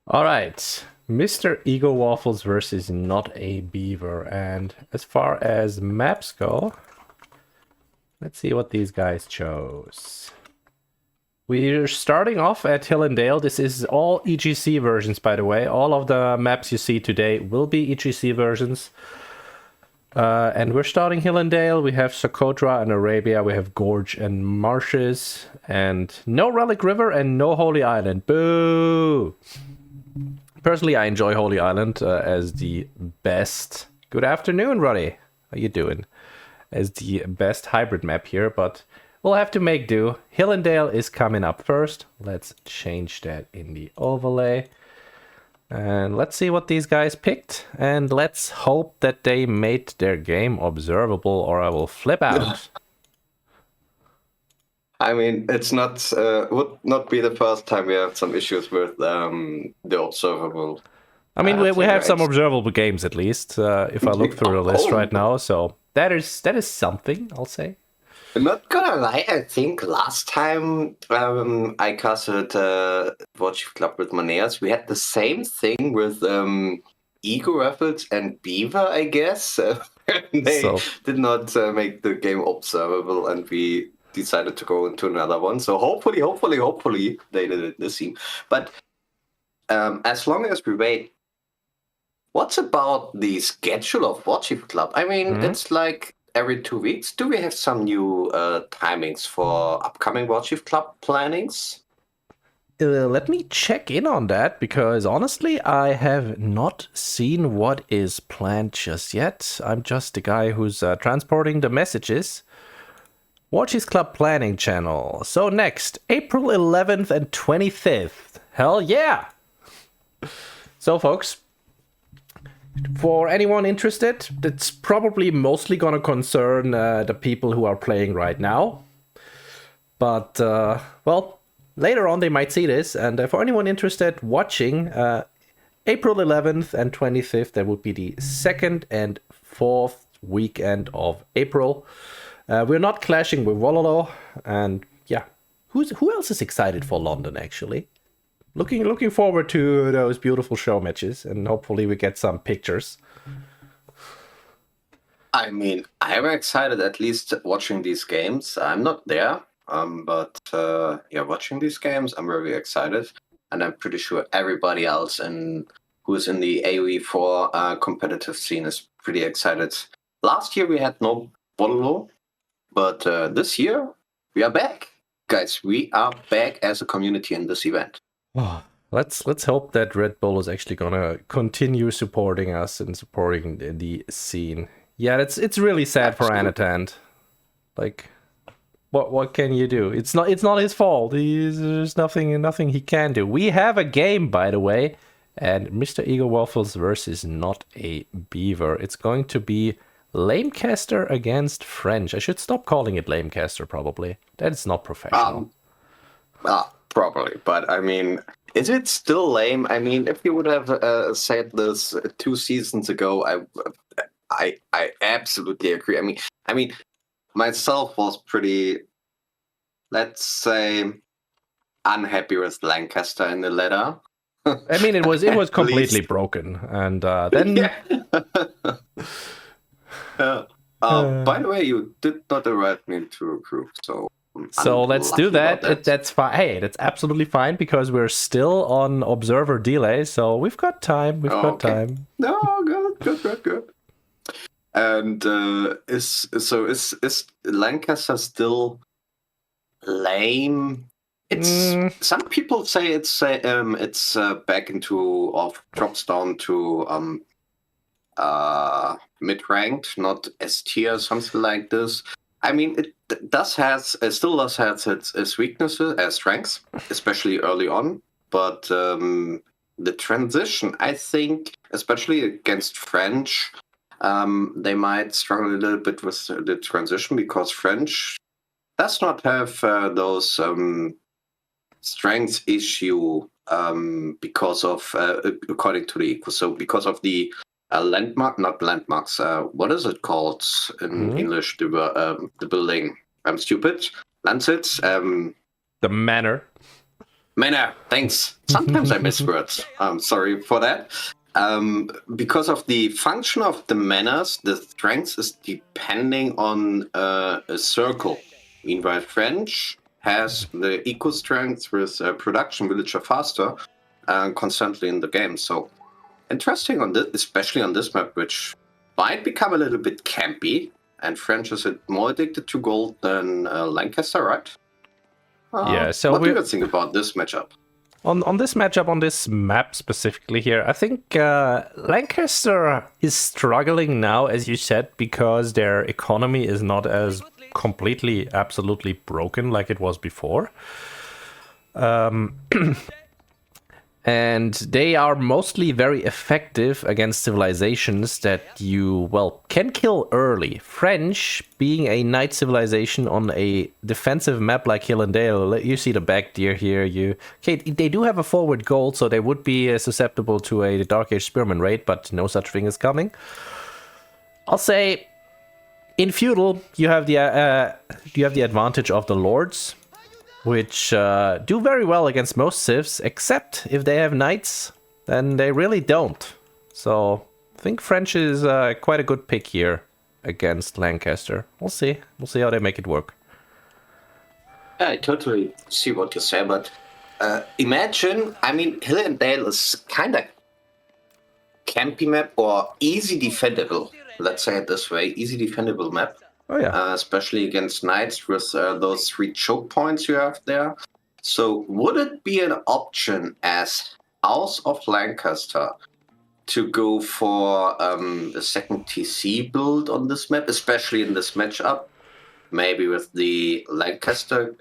All right, MrEggoWaffles versus Not a Beaver. And as far as maps go, let's see what these guys chose. We're starting off at Hill and Dale. This is all EGC versions, by the way. All of the maps you see today will be EGC versions. And we're starting Hill and Dale. We have Socotra and Arabia. We have Gorge and Marshes. And no Relic River and no Holy Island. Boo! Personally, I enjoy Holy Island as the best... Good afternoon, Roddy. How you doing? As the best hybrid map here, but we'll have to make do. Hill and Dale is coming up first. Let's change that in the overlay. And let's see what these guys picked. And let's hope that they made their game observable or I will flip out. I mean, it's not would not be the first time we have some issues with the observable. I mean, we have some observable games at least, if I look through the list right now. So that is something, I'll say. I'm not gonna lie, I think last time I casted Warchief Club with Maneas, we had the same thing with MrEggoWaffles and Beaver, I guess. They did not make the game observable, and we decided to go into another one. So hopefully they did it this team. But as long as we wait, what's about the schedule of Warchief Club? I mean, it's like every 2 weeks. Do we have some new timings for upcoming Warchief Club plannings? Let me check in on that, because honestly, I have not seen what is planned just yet. I'm just the guy who's transporting the messages. Warchief Club planning channel. So next, April 11th and 25th. Hell yeah! So folks, for anyone interested, that's probably mostly gonna concern the people who are playing right now. But, well, later on they might see this, and for anyone interested watching, April 11th and 25th, that would be the 2nd and 4th weekend of April. We're not clashing with Wololo, and yeah, who else is excited for London, actually? Looking forward to those beautiful show matches, and hopefully we get some pictures. I mean, I'm excited at least watching these games. I'm not there, but yeah, watching these games, I'm very excited. And I'm pretty sure everybody else who's in the AoE4 competitive scene is pretty excited. Last year we had no Bololo, but this year we are back. Guys, we are back as a community in this event. Oh, let's hope that Red Bull is actually gonna continue supporting us and supporting the scene. Yeah, it's really sad for Anatant. Like, what can you do? It's not his fault. There's nothing he can do. We have a game, by the way, and MrEggoWaffles versus Not a Beaver. It's going to be Lancaster against French. I should stop calling it Lancaster, probably. That is not professional. Probably, but I mean, is it still lame? I mean, if you would have said this 2 seasons ago, I absolutely agree. I mean, myself was pretty, let's say, unhappy with Lancaster in the letter. I mean, it was completely broken, and then. By the way, you did not invite me to a group, so let's do that. That's fine. Hey, that's absolutely fine, because we're still on observer delay, so we've got time. Got time. No, good. And is Lancaster still lame? It's some people say it's back into drops down to mid-ranked, not S tier, something like this. I mean, it still does have its weaknesses as strengths, especially early on. But the transition, I think, especially against French, they might struggle a little bit with the transition, because French does not have those strengths issue because of, according to the equal. So because of the not landmarks. What is it called in English? The building. I'm stupid. Lancets. The manor. Mana, thanks. Sometimes I miss words. I'm sorry for that. Because of the function of the manas, the strength is depending on a circle. Meanwhile, French has the equal strength with production villager faster constantly in the game. So interesting on this, especially on this map, which might become a little bit campy. And French is more addicted to gold than Lancaster, right? Yeah, so what do you think about this matchup? On this matchup, on this map specifically here, I think Lancaster is struggling now, as you said, because their economy is not as completely, absolutely broken like it was before. And they are mostly very effective against civilizations that you, well, can kill early. French, being a knight civilization on a defensive map like Hill and Dale, you see the back deer here. Okay, they do have a forward gold, so they would be susceptible to a Dark Age Spearman raid, but no such thing is coming. I'll say, in feudal, you have the advantage of the lords, which do very well against most civs, except if they have knights, then they really don't. So I think French is quite a good pick here against Lancaster. We'll see. We'll see how they make it work. Yeah, I totally see what you say, but imagine, I mean, Hill and Dale is kind of campy map or easy defendable. Let's say it this way, easy defendable map. Oh yeah. Especially against knights with those 3 choke points you have there. So would it be an option as House of Lancaster to go for a second TC build on this map, especially in this matchup? Maybe with the Lancaster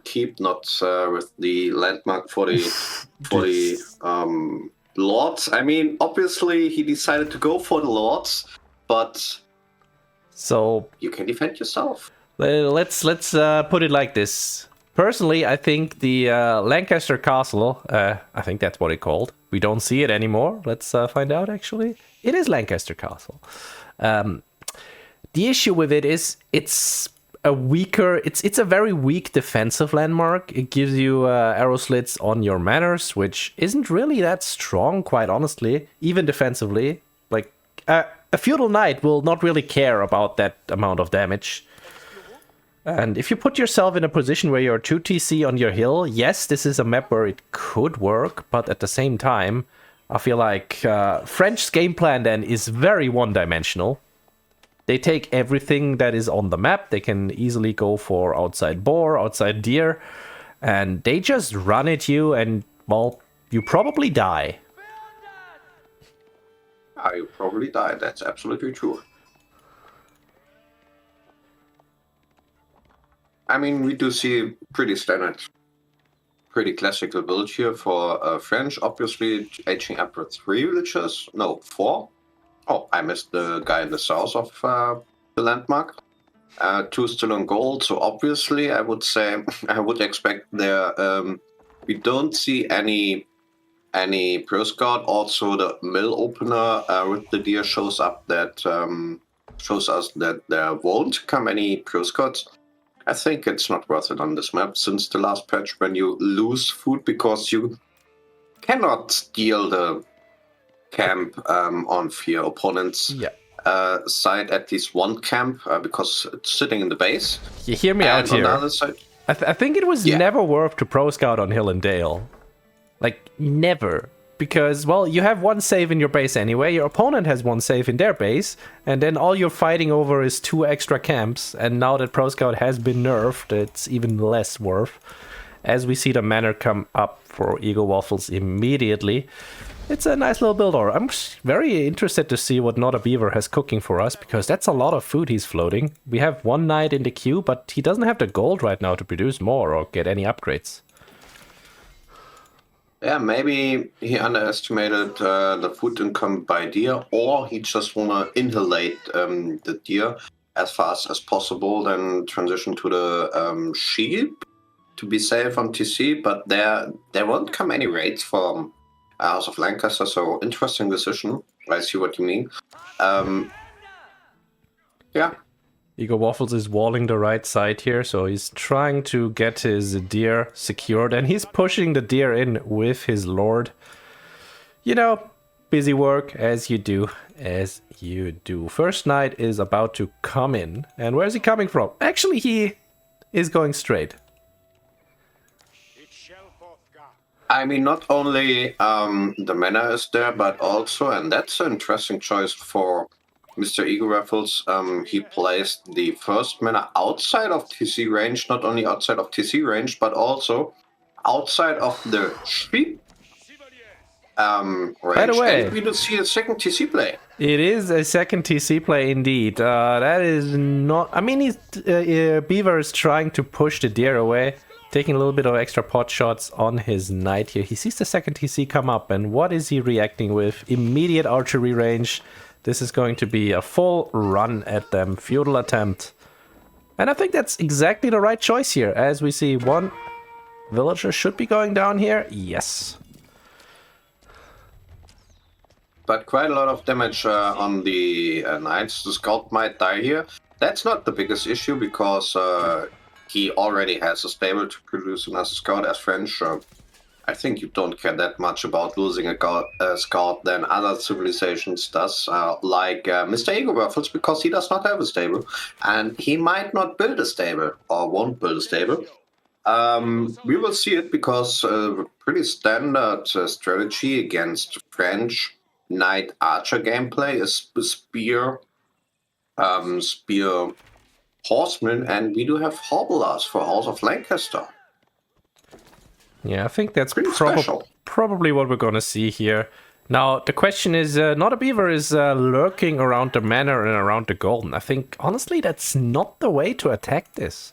keep, not with the landmark for the lords. I mean, obviously he decided to go for the lords, but so you can defend yourself. Let's put it like this. Personally, I think the Lancaster Castle, I think that's what it's called. We don't see it anymore. Let's find out, actually. It is Lancaster Castle. The issue with it is it's a very weak defensive landmark. It gives you arrow slits on your manors, which isn't really that strong, quite honestly, even defensively. Like, a feudal knight will not really care about that amount of damage. And if you put yourself in a position where you're 2 TC on your hill, yes, this is a map where it could work, but at the same time, I feel like French's game plan then is very one-dimensional. They take everything that is on the map, they can easily go for outside boar, outside deer, and they just run at you and, well, you probably die. You probably die, that's absolutely true. I mean, we do see pretty standard, pretty classical build here for French, obviously aging up with 3 villagers, no, 4. Oh, I missed the guy in the south of the landmark. 2 still on gold, so obviously I would say, I would expect there, we don't see any pro scout. Also the mill opener with the deer shows up that shows us that there won't come any pro scouts. I think it's not worth it on this map since the last patch when you lose food because you cannot steal the camp on your opponent's side, at least one camp, because it's sitting in the base. You hear me out here. On the other side, I think it was never worth to pro scout on Hill and Dale. Like, never. Because, well, you have 1 save in your base anyway, your opponent has 1 save in their base, and then all you're fighting over is 2 extra camps, and now that Pro Scout has been nerfed, it's even less worth. As we see the manor come up for MrEggoWaffles immediately, it's a nice little build. I'm very interested to see what Not a Beaver has cooking for us, because that's a lot of food he's floating. We have 1 knight in the queue, but he doesn't have the gold right now to produce more or get any upgrades. Yeah, maybe he underestimated the food income by deer, or he just wanna inhalate the deer as fast as possible, then transition to the sheep to be safe on TC. But there won't come any raids from House of Lancaster, so interesting decision. I see what you mean. Yeah, MrEggoWaffles is walling the right side here, so he's trying to get his deer secured, and he's pushing the deer in with his lord. You know, busy work, as you do, as you do. First knight is about to come in, and where's he coming from? Actually, he is going straight. I mean, not only the manor is there, but also, and that's an interesting choice for MrEggoWaffles, he placed the first manor outside of TC range, not only outside of TC range, but also outside of the sheep range. By the way, and we do see a second TC play. It is a second TC play indeed. That is not... I mean, Beaver is trying to push the deer away, taking a little bit of extra pot shots on his knight here. He sees the second TC come up, and what is he reacting with? Immediate archery range. This is going to be a full run at them. Feudal attempt. And I think that's exactly the right choice here, as we see one villager should be going down here. Yes. But quite a lot of damage on the knights. The scout might die here. That's not the biggest issue, because he already has a stable to produce another scout as French. I think you don't care that much about losing a scout than other civilizations does, like MrEggoWaffles, because he does not have a stable, and he might not build a stable, or won't build a stable. We will see it, because pretty standard strategy against French knight archer gameplay is spear, horsemen, and we do have hobblers for House of Lancaster. Yeah, I think that's special. Probably what we're going to see here. Now, the question is, not a beaver is lurking around the manor and around the golden. I think, honestly, that's not the way to attack this.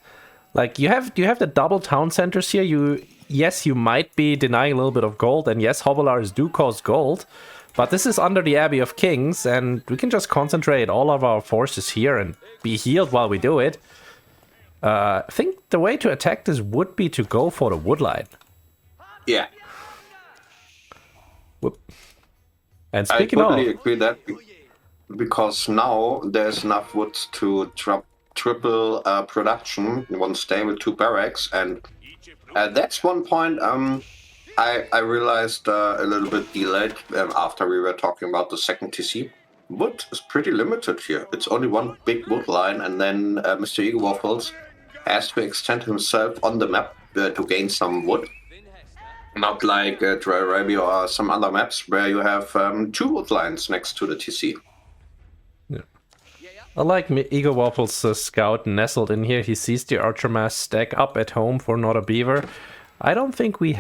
Like, you have the double town centers here. Yes, you might be denying a little bit of gold, and yes, hobblers do cost gold, but this is under the Abbey of Kings, and we can just concentrate all of our forces here and be healed while we do it. I think the way to attack this would be to go for the woodline. Yeah. Whoop. And speaking I totally agree that, because now there's enough wood to triple production, one stable, 2 barracks, and that's one point I realized a little bit delayed after we were talking about the second TC. Wood is pretty limited here. It's only one big wood line, and then MrEggoWaffles has to extend himself on the map to gain some wood. Not like REW or some other maps where you have 2 wood lines next to the TC. Yeah. I like MrEggoWaffles' scout nestled in here. He sees the archer mass stack up at home for not a beaver. I don't think we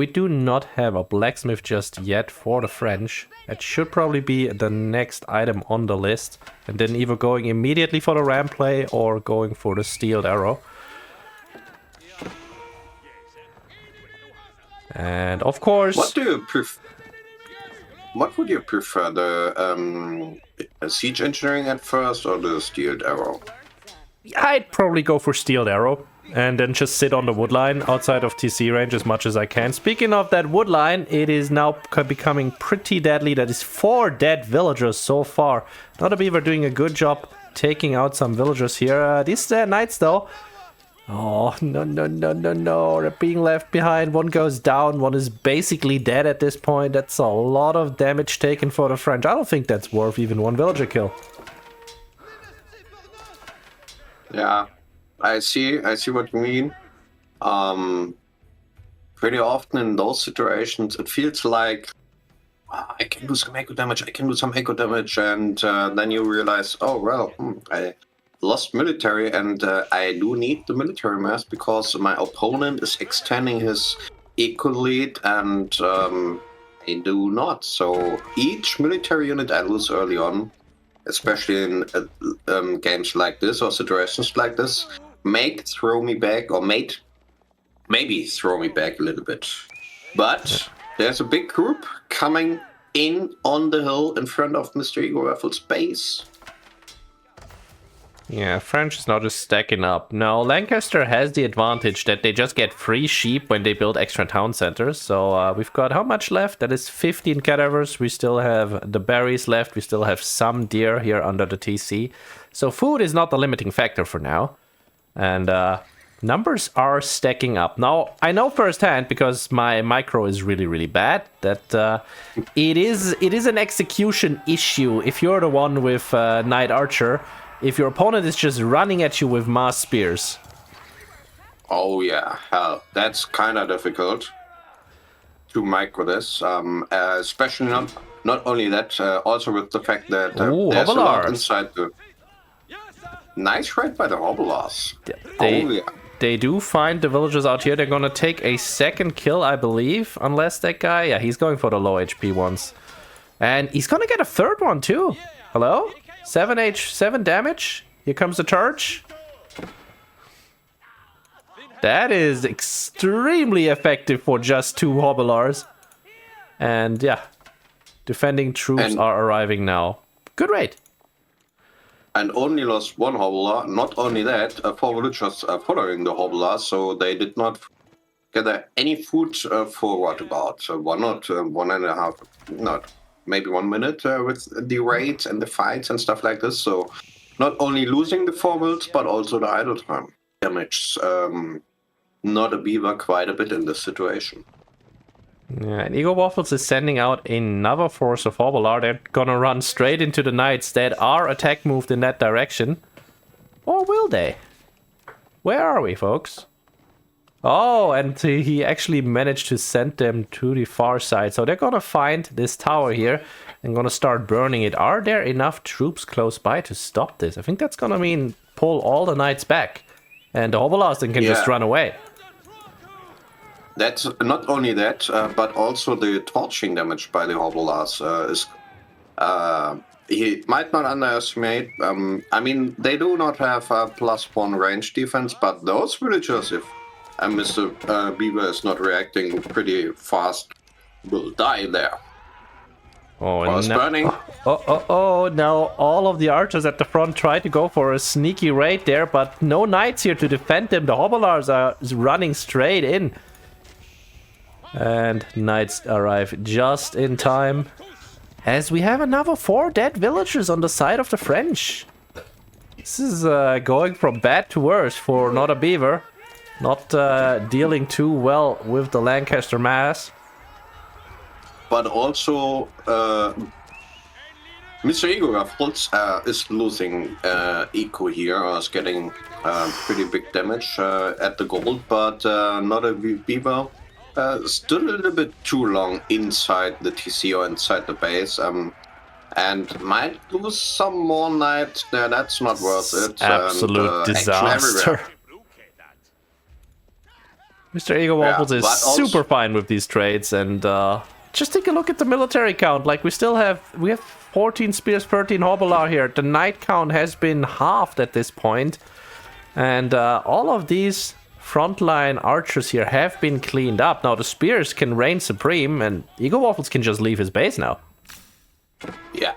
do not have a blacksmith just yet for the French. It should probably be the next item on the list. And then either going immediately for the ram play or going for the steeled arrow. And of course... What would you prefer, the siege engineering at first or the steeled arrow? I'd probably go for steeled arrow and then just sit on the woodline outside of TC range as much as I can. Speaking of that woodline, it is now becoming pretty deadly. That is 4 dead villagers so far. Not a beaver doing a good job taking out some villagers here. These knights though... Oh, no. They're being left behind. One goes down. One is basically dead at this point. That's a lot of damage taken for the French. I don't think that's worth even 1 villager kill. Yeah, I see what you mean. Pretty often in those situations, it feels like I can do some echo damage, and then you realize, oh, well, I lost military, and I do need the military mass because my opponent is extending his eco lead, and I do not. So each military unit I lose early on, especially in games like this or situations like this, maybe throw me back a little bit. But there's a big group coming in on the hill in front of MrEggoWaffles' base. Yeah, French is now just stacking up. Now, Lancaster has the advantage that they just get free sheep when they build extra town centers. So we've got how much left? That is 15 cadavers. We still have the berries left. We still have some deer here under the TC. So food is not the limiting factor for now. And numbers are stacking up. Now, I know firsthand, because my micro is really, really bad, that it is an execution issue if you're the one with Knight Archer. If your opponent is just running at you with mass spears. Oh yeah, hell, that's kind of difficult to micro this. Especially not only that, also with the fact that there's a lot inside the. Nice raid by the Hobblars. They do find the villagers out here. They're gonna take a second kill, I believe, unless that guy. Yeah, he's going for the low HP ones, and he's gonna get a third one too. Hello? 7 damage. Here comes the charge. That is extremely effective for just 2 Hobblars. And yeah, defending troops are arriving now. Good raid. And only lost 1 Hobblar. Not only that, 4 villagers are following the Hobblars, so they did not gather any food for what about 1.5, not maybe 1 minute with the raids and the fights and stuff like this. So not only losing the 4 wills, but also the idle time damage. Not a beaver quite a bit in this situation. Yeah, and MrEggoWaffles is sending out another force of Hobblar. They're gonna run straight into the knights that are attack moved in that direction. Or will they? Where are we, folks? Oh, and he actually managed to send them to the far side. So they're gonna find this tower here and gonna start burning it. Are there enough troops close by to stop this? I think that's gonna mean pull all the knights back. And the Hobblars then can just run away. That's not only that, but also the torching damage by the Hobblars is... he might not underestimate. I mean, they do not have a +1 range defense, but those villagers, if Mr. Beaver is not reacting pretty fast, will die there. Oh, and now all of the archers at the front try to go for a sneaky raid there, but no knights here to defend them. The Hobblars are running straight in. And knights arrive just in time, as we have another 4 dead villagers on the side of the French. This is going from bad to worse for Not a Beaver. Not dealing too well with the Lancaster mass. But also, MrEggoWaffles is losing eco here, is getting pretty big damage at the gold, but Not a Beaver stood a little bit too long inside the TC or inside the base, and might lose some more knights there. That's not worth it. Absolute disaster. MrEggoWaffles is super fine with these trades, and just take a look at the military count. Like, we have 14 spears, 13 Hobblar here. The knight count has been halved at this point, and all of these frontline archers here have been cleaned up. Now the spears can reign supreme, and MrEggoWaffles can just leave his base now. Yeah,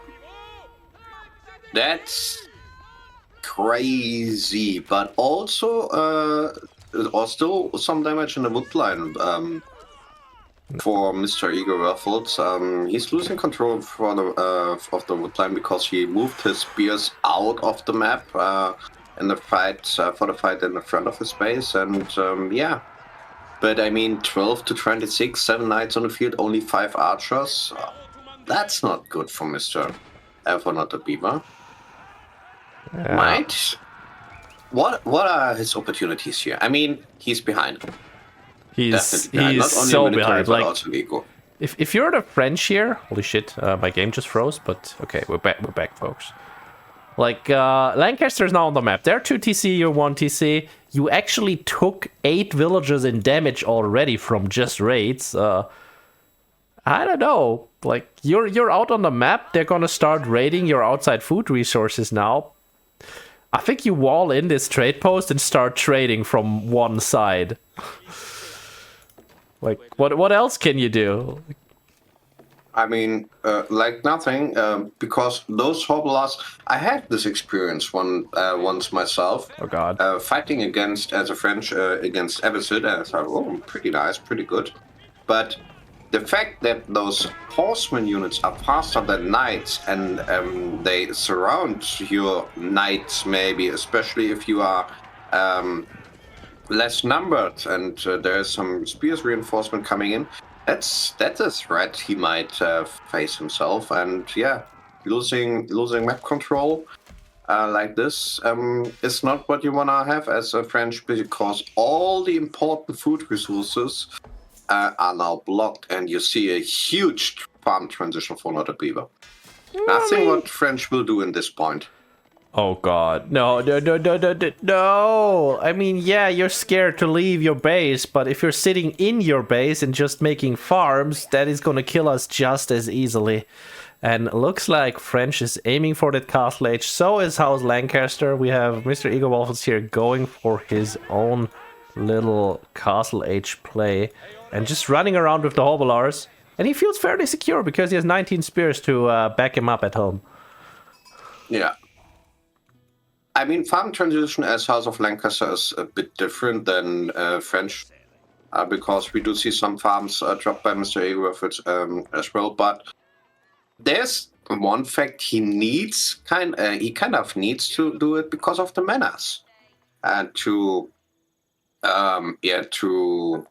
that's crazy, but also still some damage in the wood line for MrEggoWaffles. He's losing control for of the wood line because he moved his spears out of the map in the fight for the fight in the front of his base, and yeah. But I mean, 12 to 26, 7 knights on the field, only 5 archers. That's not good for for Not a Beaver. Yeah. Might. What are his opportunities here? I mean, he's behind. He's Not only so military, behind. but Like, also eco. if you're the French here, holy shit, my game just froze. But okay, we're back, folks. Like, Lancaster is now on the map. They're 2 TC, you're 1 TC. You actually took 8 villagers in damage already from just raids. I don't know. Like, you're out on the map. They're gonna start raiding your outside food resources now. I think you wall in this trade post and start trading from one side. Like, what else can you do? I mean, like nothing, because those hobblers, I had this experience once myself, Oh god. fighting against, as a French, against Abbasid, and I thought, oh, pretty nice, pretty good. But the fact that those horseman units are faster than knights, and they surround your knights, maybe, especially if you are less numbered, and there's some spears reinforcement coming in. That's a threat he might face himself, and yeah, losing map control like this is not what you wanna have as a French, because all the important food resources are now blocked, and you see a huge farm transition for Not a Beaver. Nothing what French will do in this point. Oh god. No, no, no, no, no, no, no. I mean, yeah, you're scared to leave your base, but if you're sitting in your base and just making farms, that is gonna kill us just as easily. And looks like French is aiming for that castle age. So is House Lancaster. We have MrEggoWaffles here going for his own little castle age play and just running around with the hobblers. And he feels fairly secure because he has 19 spears to back him up at home. Yeah. I mean, farm transition as House of Lancaster is a bit different than French, because we do see some farms dropped by MrEggoWaffles as well. But there's one fact he kind of needs to do it because of the menace, and to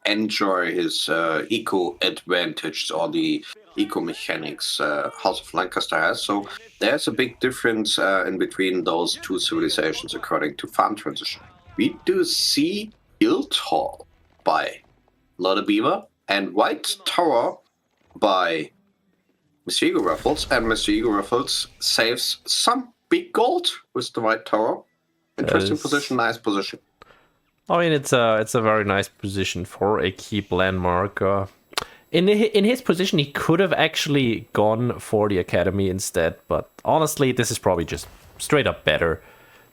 enjoy his eco advantage, or the eco mechanics House of Lancaster has. So there's a big difference in between those two civilizations according to farm transition. We do see Guildhall by Not a Beaver and White Tower by MrEggoWaffles, and MrEggoWaffles saves some big gold with the White Tower. Interesting position, nice position. I mean, it's a very nice position for a keep landmark. In his position, he could have actually gone for the academy instead, but honestly, this is probably just straight up better.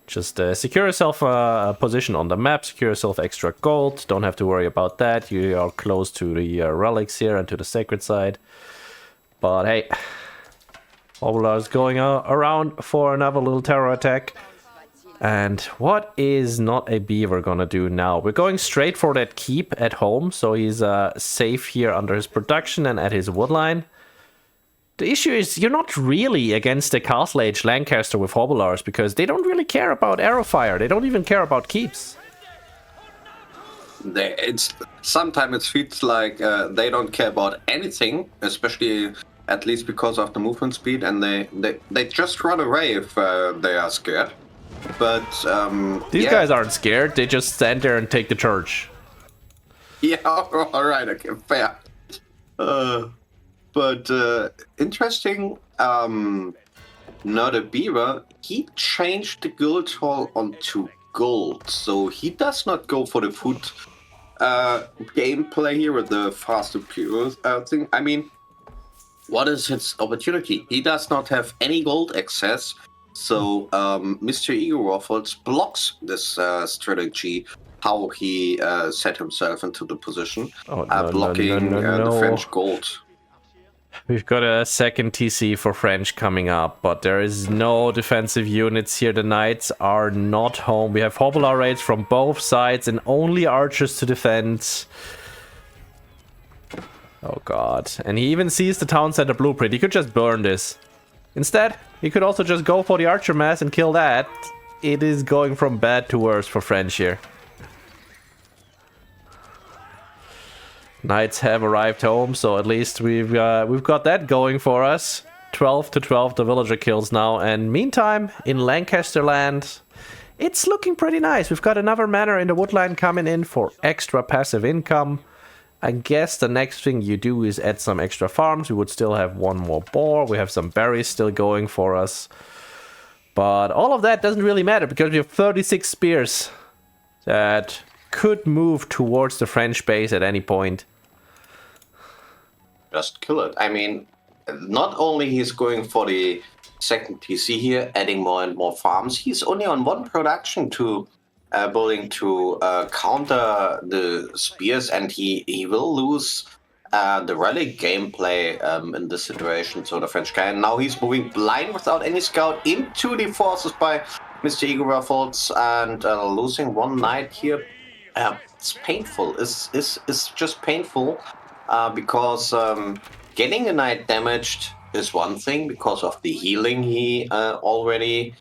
Just secure yourself a position on the map, secure yourself extra gold. Don't have to worry about that. You are close to the relics here and to the sacred side. But hey, Oblar's going around for another little terror attack. And what is Not a Beaver gonna do now? We're going straight for that keep at home, so he's safe here under his production and at his woodline. The issue is you're not really against the Castle Age Lancaster with Hobblars, because they don't really care about arrow fire. They don't even care about keeps. Sometimes it feels like they don't care about anything, especially at least because of the movement speed, and they just run away if they are scared. But these guys aren't scared. They just stand there and take the charge. Yeah, all right, okay, fair. But interesting. Not a Beaver. He changed the guild hall onto gold, so he does not go for the food gameplay here with the faster pure thing. I mean, what is his opportunity? He does not have any gold access. So MrEggoWaffles blocks this strategy, how he set himself into the position, blocking the French gold. We've got a second TC for French coming up, but there is no defensive units here. The knights are not home. We have Hobbler raids from both sides and only archers to defend. Oh god. And he even sees the town center blueprint. He could just burn this. Instead, he could also just go for the archer mass and kill that. It is going from bad to worse for French here. Knights have arrived home, so at least we've got that going for us. 12 to 12 the villager kills now, and meantime, in Lancaster land, it's looking pretty nice. We've got another manor in the woodline coming in for extra passive income. I guess the next thing you do is add some extra farms. We would still have one more boar. We have some berries still going for us. But all of that doesn't really matter because we have 36 spears that could move towards the French base at any point. Just kill it. I mean, not only he's going for the second TC here, adding more and more farms, he's only on one production to building to counter the spears, and he will lose the rally gameplay in this situation. So the French guy, now he's moving blind without any scout into the forces by Mr. MrEggoWaffles and losing one knight here. It's painful. It's just painful because getting a knight damaged is one thing because of the healing he already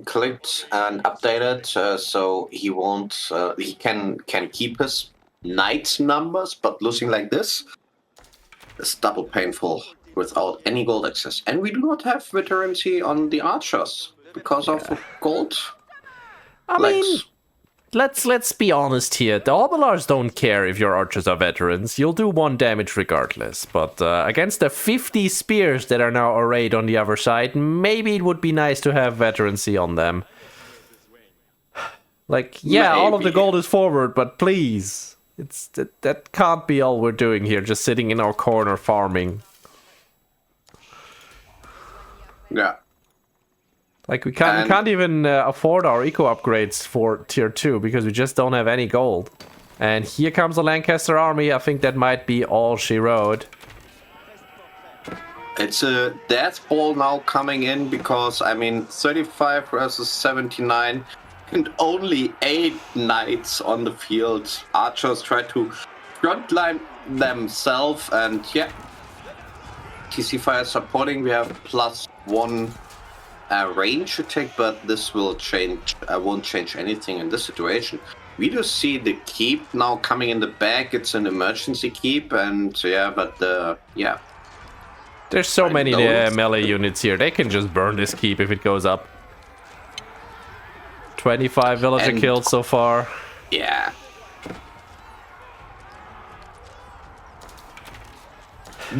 clicked and updated. So he won't. He can keep his knight numbers, but losing like this is double painful without any gold access. And we do not have veterancy on the archers because of gold. I mean, let's be honest here. The Obalars don't care if your archers are veterans. You'll do 1 damage regardless. But against the 50 spears that are now arrayed on the other side, maybe it would be nice to have veterancy on them. Like, yeah, all of the gold is forward, but please. That can't be all we're doing here, just sitting in our corner farming. Yeah. Like, we can't even afford our eco upgrades for tier 2 because we just don't have any gold. And here comes the Lancaster army. I think that might be all she wrote. It's a death ball now coming in because, I mean, 35 versus 79 and only 8 knights on the field. Archers try to frontline themselves and, yeah, TC Fire supporting. We have +1 range attack, but this will change. Won't change anything in this situation. We do see the keep now coming in the back. It's an emergency keep, and yeah, but yeah. There's so many melee units here. They can just burn this keep if it goes up. 25 villager kills so far. Yeah.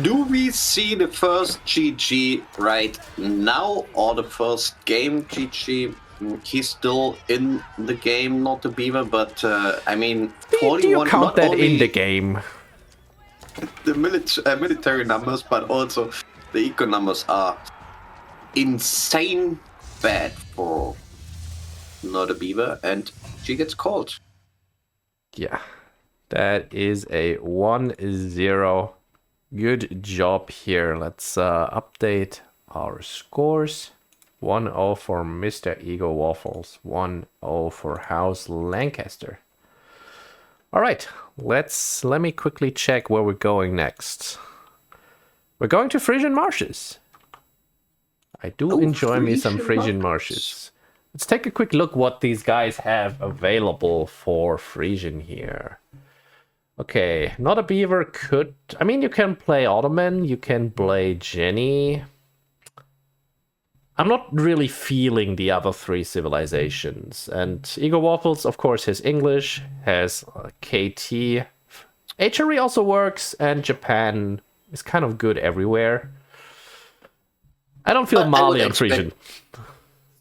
Do we see the first GG right now or the first game GG? He's still in the game, not the Beaver, but I mean, 41. Do you count that in the game? The military numbers, but also the eco numbers are insane bad for not a Beaver, and she gets called. Yeah, that is a 1-0. Good job here. Let's update our scores. 1-0 for MrEggoWaffles. 1-0 for House Lancaster. All right, let me quickly check where we're going next. We're going to Frisian Marshes. I do enjoy me some Frisian Marshes. Let's take a quick look what these guys have available for Frisian here. Okay, not a Beaver could... I mean, you can play Ottoman, you can play Jeanne. I'm not really feeling the other 3 civilizations. And MrEggoWaffles, of course, has English, has KT. HRE also works, and Japan is kind of good everywhere. I don't feel Malian Frisian.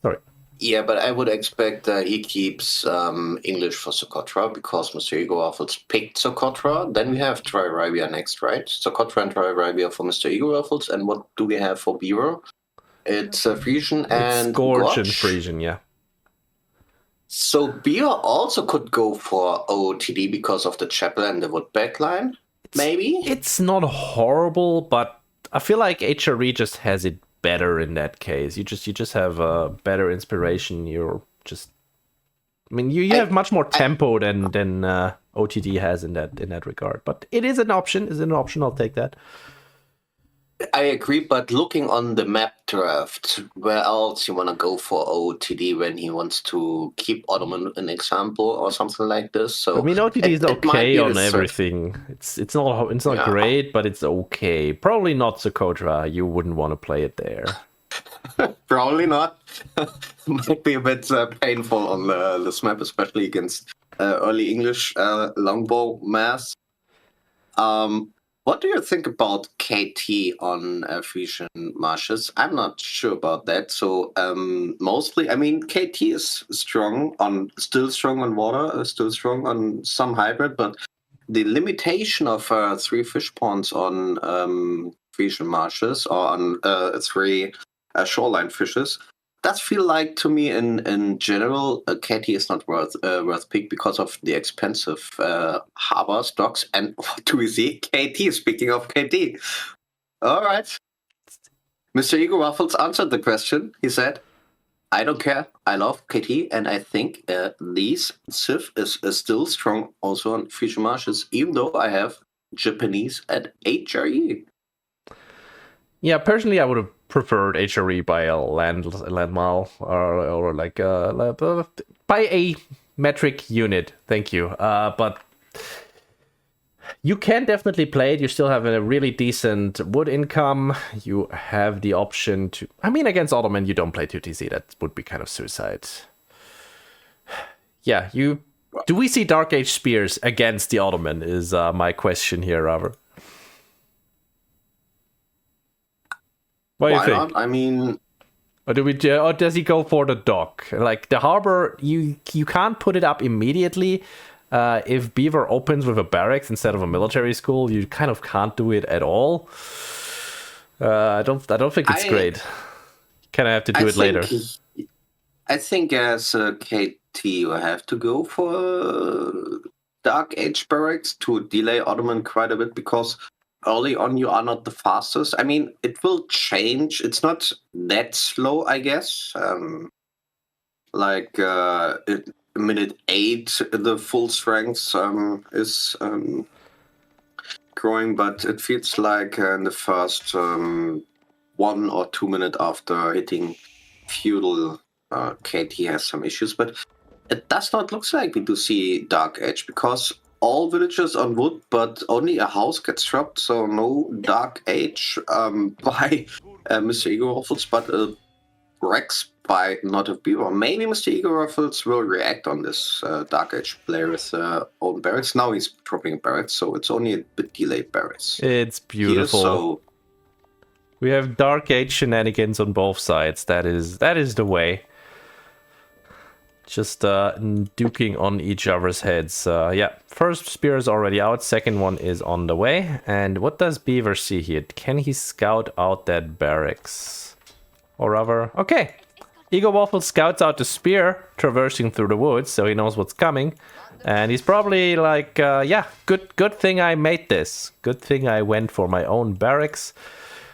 Sorry. Yeah, but I would expect he keeps English for Socotra because MrEggoWaffles picked Socotra. Then we have Tri-Arabia next, right? Socotra and Tri-Arabia for MrEggoWaffles. And what do we have for Beaver? It's Frisian and Gorge and Frisian, yeah. So Beaver also could go for OOTD because of the chapel and the wood backline, maybe? It's not horrible, but I feel like HRE just has it better in that case. You just have a better inspiration. You're just, I mean, you have much more tempo than OTD has in that regard. But it is an option. Is an option. I'll take that. I agree, but looking on the map draft, where else you want to go for OOTD when he wants to keep Ottoman an example or something like this? So I mean, OTD is okay on everything. It's not great, but it's okay. Probably not Socotra. You wouldn't want to play it there. Probably not. Might be a bit painful on this map, especially against early English longbow mass. What do you think about KT on Frisian Marshes? I'm not sure about that. So mostly, I mean, KT is still strong on water, still strong on some hybrid, but the limitation of 3 fish ponds on Frisian Marshes or on 3 shoreline fishes does feel like to me in general, KT is not worth pick because of the expensive harbor stocks. And what do we see? KT. Speaking of KT, all right. Mr. MrEggoWaffles answered the question. He said, "I don't care. I love KT, and I think these Civ is still strong also on future marshes, even though I have Japanese at HRE." Yeah, personally, I would have preferred HRE by a landmal or like by a metric unit. Thank you. But you can definitely play it. You still have a really decent wood income. You have the option to... I mean, against Ottoman, you don't play 2TC. That would be kind of suicide. Yeah, you... Do we see Dark Age Spears against the Ottoman is my question here, Robert. What do you think? Not? I mean... Or does he go for the dock? Like, the harbor, you can't put it up immediately. If Beaver opens with a barracks instead of a military school, you kind of can't do it at all. I don't think it's great. Kind of have to do it later. I think as a KT, you have to go for Dark Age barracks to delay Ottoman quite a bit because early on you are not the fastest. I mean, it will change. It's not that slow, I guess. Minute 8, the full strength is growing, but it feels like in the first 1 or 2 minutes after hitting feudal, KT has some issues. But it does not look like we do see Dark Age because all villages on wood, but only a house gets dropped, so no Dark Age by Mr. MrEggoWaffles, but Rex by not a Beaver. Maybe Mr. MrEggoWaffles will react on this Dark Age player with own barracks. Now he's dropping barracks, so it's only a bit delayed barracks. It's beautiful. Here, so... We have Dark Age shenanigans on both sides. That is the way. Just duking on each other's heads. Yeah, first spear is already out. Second one is on the way. And what does Beaver see here? Can he scout out that barracks? Or rather, okay. MrEggoWaffles scouts out the spear traversing through the woods, so he knows what's coming. And he's probably like, yeah, good thing I made this. Good thing I went for my own barracks.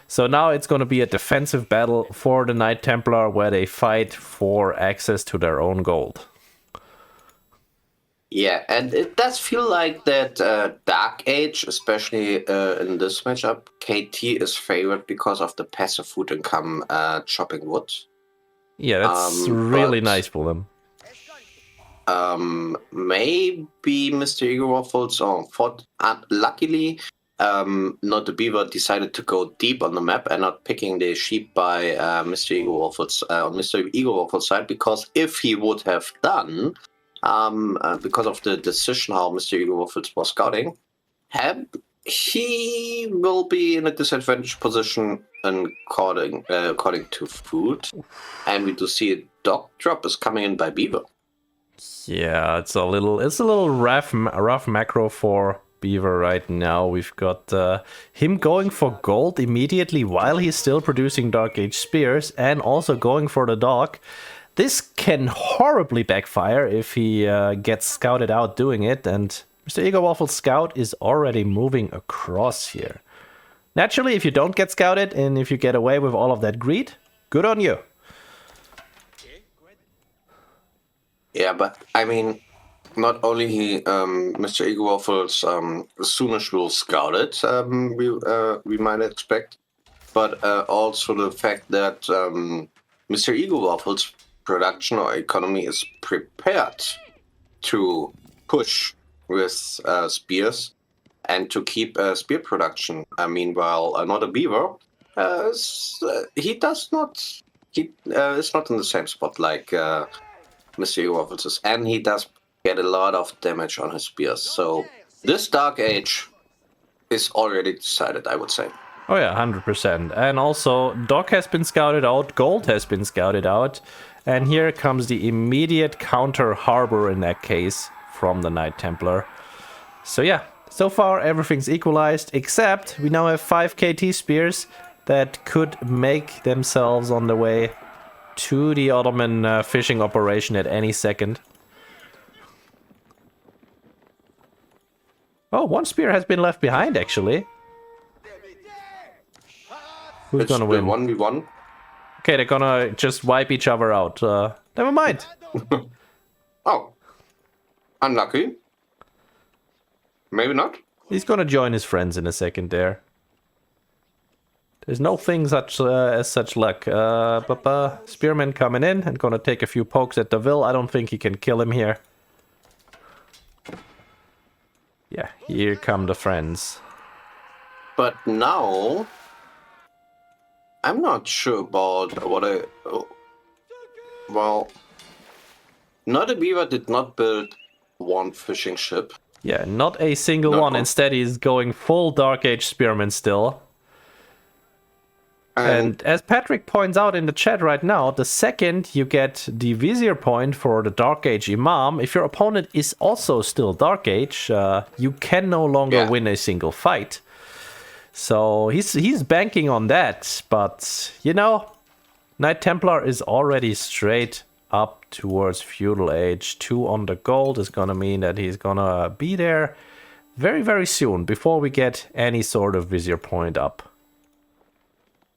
So now it's going to be a defensive battle for the Knight Templar where they fight for access to their own gold. Yeah, and it does feel like that Dark Age, especially in this matchup, KT is favored because of the passive food income chopping wood. Yeah, that's really nice for them. Maybe Mr. MrEggoWaffles, luckily, not the Beaver decided to go deep on the map and not picking the sheep by Mr. MrEggoWaffles on Mr. MrEggoWaffles side, because if he would have done, because of the decision how Mr. MrEggoWaffles was scouting, he will be in a disadvantaged position according to food, and we do see a dog drop is coming in by Beaver. Yeah, it's a little rough macro for Beaver right now. We've got him going for gold immediately while he's still producing Dark Age spears and also going for the dog. This can horribly backfire if he gets scouted out doing it, and Mr. MrEggoWaffles' scout is already moving across here. Naturally, if you don't get scouted and if you get away with all of that greed, good on you. Yeah, but I mean, not only Mr. MrEggoWaffles soonish will scout it, we might expect, but also the fact that Mr. MrEggoWaffles' production or economy is prepared to push with spears and to keep spear production. Meanwhile, not a Beaver, he is not in the same spot like Mr. MrEggoWaffles is, and he does get a lot of damage on his spears. So this Dark Age is already decided, I would say. Oh yeah, 100%. And also, Doc has been scouted out, Gold has been scouted out, and here comes the immediate counter harbor in that case from the Knight Templar. So yeah, so far everything's equalized, except we now have 5 KT spears that could make themselves on the way to the Ottoman fishing operation at any second. Oh, one spear has been left behind, actually. Who's It's gonna win? 1v1. Okay, they're gonna just wipe each other out. Never mind. Oh. Unlucky. Maybe not. He's gonna join his friends in a second there. There's no thing such as such luck. Spearman coming in and gonna take a few pokes at Deville. I don't think he can kill him here. Yeah, here come the friends. But now, I'm not sure about what I... Well, Not a Beaver did not build one fishing ship. Yeah, not a single one. Instead, he's going full Dark Age Spearman still. And as Patrick points out in the chat right now, the second you get the Vizier point for the Dark Age Imam, if your opponent is also still Dark Age, you can no longer win a single fight. So he's banking on that, but you know, Knight Templar is already straight up towards Feudal Age. 2 on the gold is gonna mean that he's gonna be there very, very soon, before we get any sort of Vizier point up.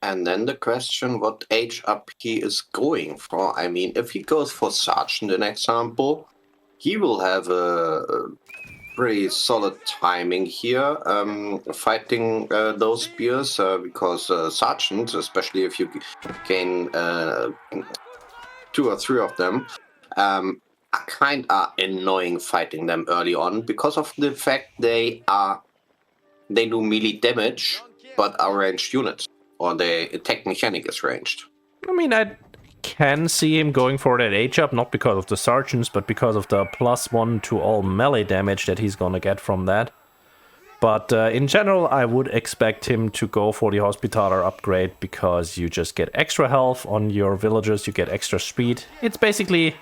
And then the question, what age up he is going for. I mean, if he goes for Sergeant, an example, he will have a pretty solid timing here, fighting those spears, because Sergeants, especially if you gain 2 or 3 of them, are kind of annoying fighting them early on, because of the fact they do melee damage, but are ranged units. Or the attack mechanic is ranged. I mean, I can see him going for that age up, not because of the sergeants, but because of the +1 to all melee damage that he's gonna get from that. But in general, I would expect him to go for the Hospitaller upgrade, because you just get extra health on your villagers, you get extra speed. It's basically,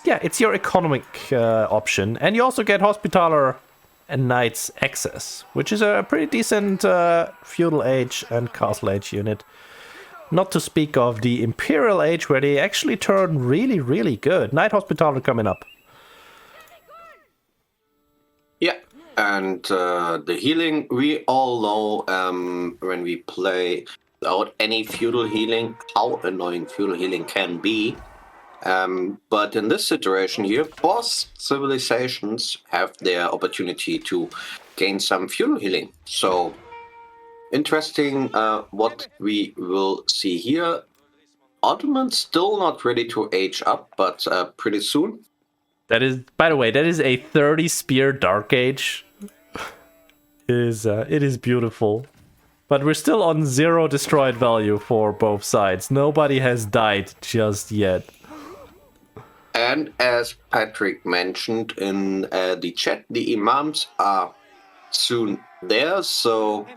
yeah, it's your economic option. And you also get Hospitaller and Knight's Access, which is a pretty decent Feudal Age and Castle Age unit. Not to speak of the Imperial Age, where they actually turn really, really good. Knight Hospitaller coming up. Yeah, and the healing, we all know when we play without any feudal healing, how annoying feudal healing can be. But in this situation here, both civilizations have their opportunity to gain some feudal healing. So, interesting what we will see here. Ottomans still not ready to age up, but pretty soon. That is, by the way, that is a 30 spear Dark Age. It is beautiful. But we're still on 0 destroyed value for both sides. Nobody has died just yet. And as Patrick mentioned in the chat, the Imams are soon there. So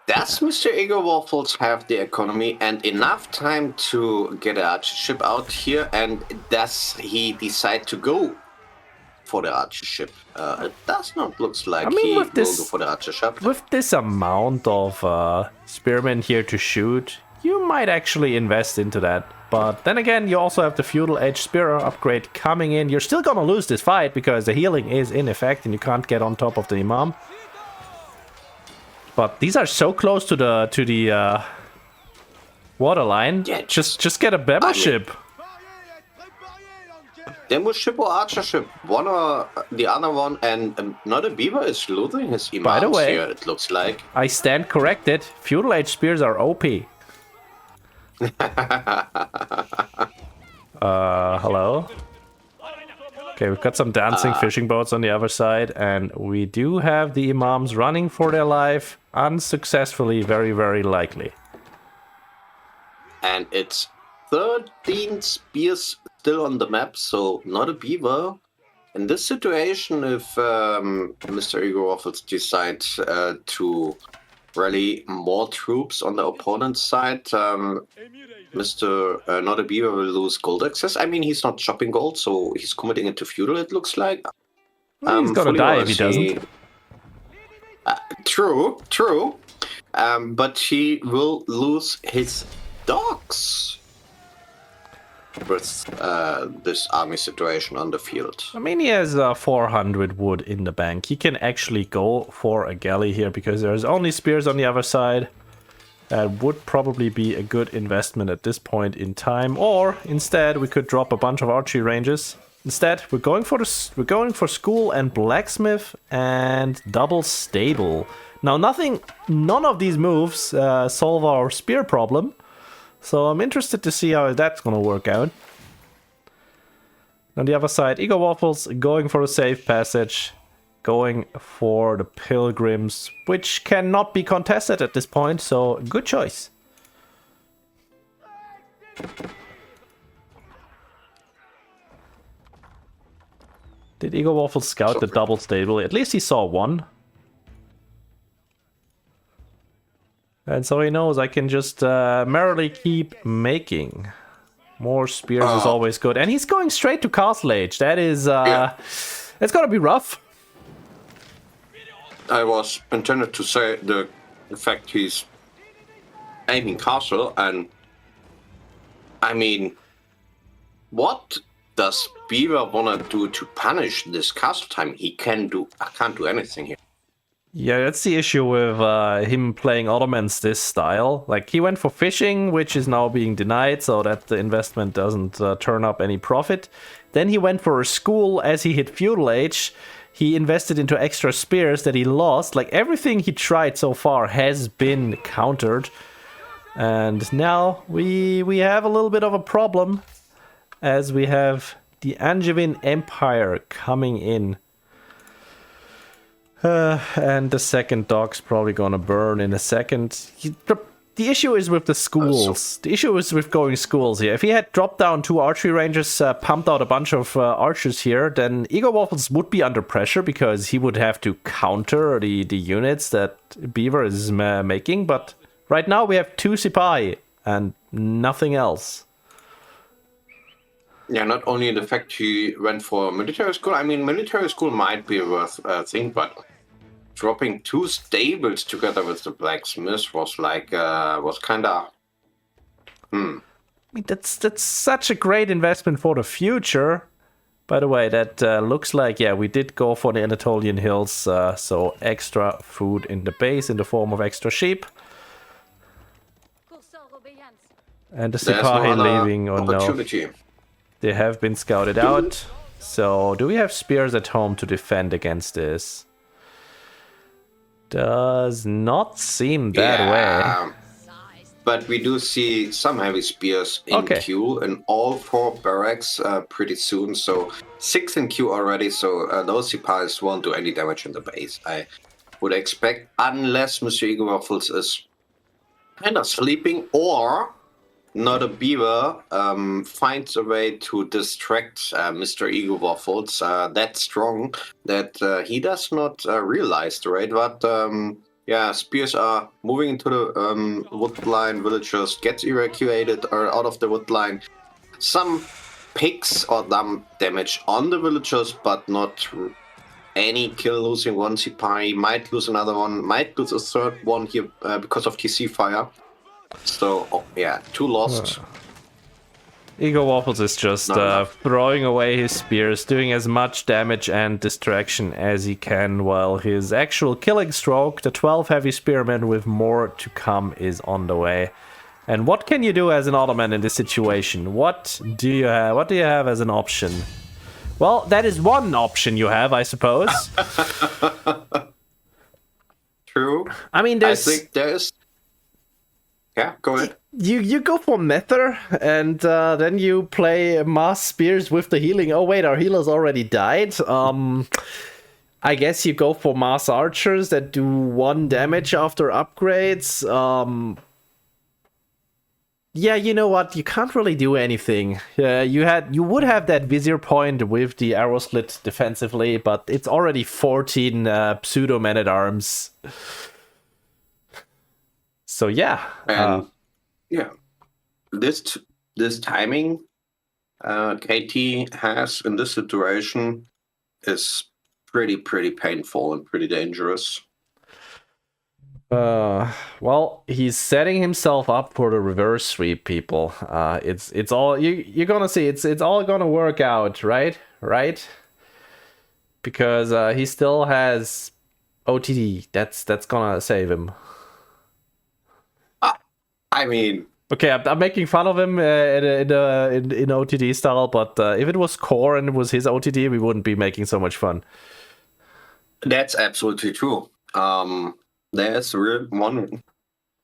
does MrEggoWaffles have the economy and enough time to get an archership out here? And does he decide to go for the archership? It does not look like he will go for the archership. With this amount of spearmen here to shoot, you might actually invest into that. But then again, you also have the Feudal Age Spear upgrade coming in. You're still gonna lose this fight because the healing is in effect and you can't get on top of the Imam. But these are so close to the waterline. Yeah, just get a Bema ship. Demo ship or archer ship, one or the other one, and not a Beaver is losing his Imams. By the way, here, it looks like. I stand corrected. Feudal Age Spears are OP. Hello? Okay, we've got some dancing fishing boats on the other side, and we do have the Imams running for their life, unsuccessfully, very, very likely. And it's 13 spears still on the map, so not a Beaver. In this situation, if MrEggoWaffles decides to rally more troops on the opponent's side, Not a Beaver will lose gold access. I mean, he's not chopping gold, so he's committing it to feudal, it looks like. He's gonna die if he doesn't. True. But he will lose his dogs. with this army situation on the field. I mean, he has 400 wood in the bank. He can actually go for a galley here because there's only spears on the other side. That would probably be a good investment at this point in time. Or instead, we could drop a bunch of archery ranges. Instead, we're going for school and blacksmith and double stable. Now, none of these moves solve our spear problem. So I'm interested to see how that's going to work out. On the other side, MrEggoWaffles going for a safe passage. Going for the pilgrims, which cannot be contested at this point. So good choice. Did MrEggoWaffles scout the double stable? At least he saw one. And so he knows I can just merrily keep making. More spears is always good. And he's going straight to Castle Age. That is... It's gonna be rough. I was intended to say the fact he's aiming castle, and I mean, what does Beaver wanna do to punish this castle time? I can't do anything here. Yeah, that's the issue with him playing Ottomans this style. Like, he went for fishing, which is now being denied, so that the investment doesn't turn up any profit. Then he went for a school as he hit feudal age. He invested into extra spears that he lost. Like, everything he tried so far has been countered. And now we have a little bit of a problem, as we have the Angevin Empire coming in. And the second dog's probably gonna burn in a second. The issue is with the schools. The issue is with going schools here. If he had dropped down 2 archery rangers, pumped out a bunch of archers here, then MrEggoWaffles would be under pressure because he would have to counter the units that Beaver is making. But right now we have 2 Sipahi and nothing else. Yeah, not only the fact he went for military school. I mean, military school might be a worth thing, but dropping 2 stables together with the blacksmith was like was kind of. I mean, that's such a great investment for the future. By the way, that looks like, yeah, we did go for the Anatolian hills, so extra food in the base in the form of extra sheep. And the Sipahi leaving or no? They have been scouted out. So, do we have spears at home to defend against this? Does not seem that way. But we do see some heavy spears in queue in all 4 barracks pretty soon. So 6 in queue already. So those Sipahis won't do any damage in the base, I would expect, unless MrEggoWaffles is kind of sleeping, or not a Beaver finds a way to distract MrEggoWaffles that strong that he does not realize, right? But yeah, spears are moving into the woodline. Villagers get evacuated or out of the woodline. Some picks or damage on the villagers, but not any kill. Losing 1 Sipahi, might lose another one, might lose a third one here because of TC fire. So, yeah, 2 lost. MrEggoWaffles is just throwing away his spears, doing as much damage and distraction as he can, while his actual killing stroke, the 12 heavy spearmen with more to come, is on the way. And what can you do as an Ottoman in this situation? What do you have as an option? Well, that is one option you have, I suppose. True. I mean, I think there's... Yeah, go ahead. You go for Nether, and then you play mass spears with the healing. Oh wait, our healer's already died. I guess you go for mass archers that do 1 damage after upgrades. Yeah, you know what? You can't really do anything. You would have that vizier point with the arrow slit defensively, but it's already 14 pseudo men at arms. So yeah, and yeah, this timing KT has in this situation is pretty painful and pretty dangerous. Well, he's setting himself up for the reverse sweep, people. It's all you're gonna see. It's all gonna work out, right? Right? Because he still has OTD. That's gonna save him. I mean, okay, I'm making fun of him in OTD style, but if it was core and it was his OTD, we wouldn't be making so much fun. That's absolutely true. There's one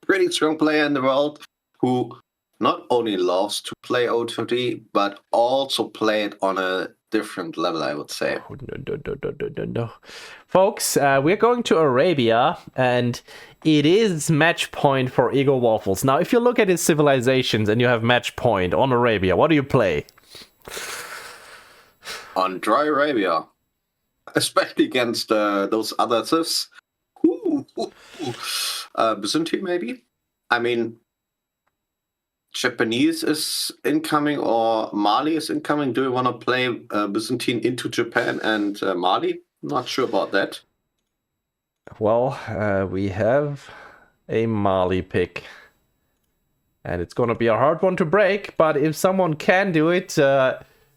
pretty strong player in the world who not only loves to play OTD, but also play it on a different level, I would say. Oh, no. Folks, we're going to Arabia, and it is match point for MrEggoWaffles. Now, if you look at his civilizations and you have match point on Arabia, what do you play? On Dry Arabia. Especially against those other civs. Byzantine, maybe? I mean, Japanese is incoming or Mali is incoming. Do you want to play Byzantine into Japan and Mali? Not sure about that. Well, we have a Mali pick. And it's going to be a hard one to break, but if someone can do it,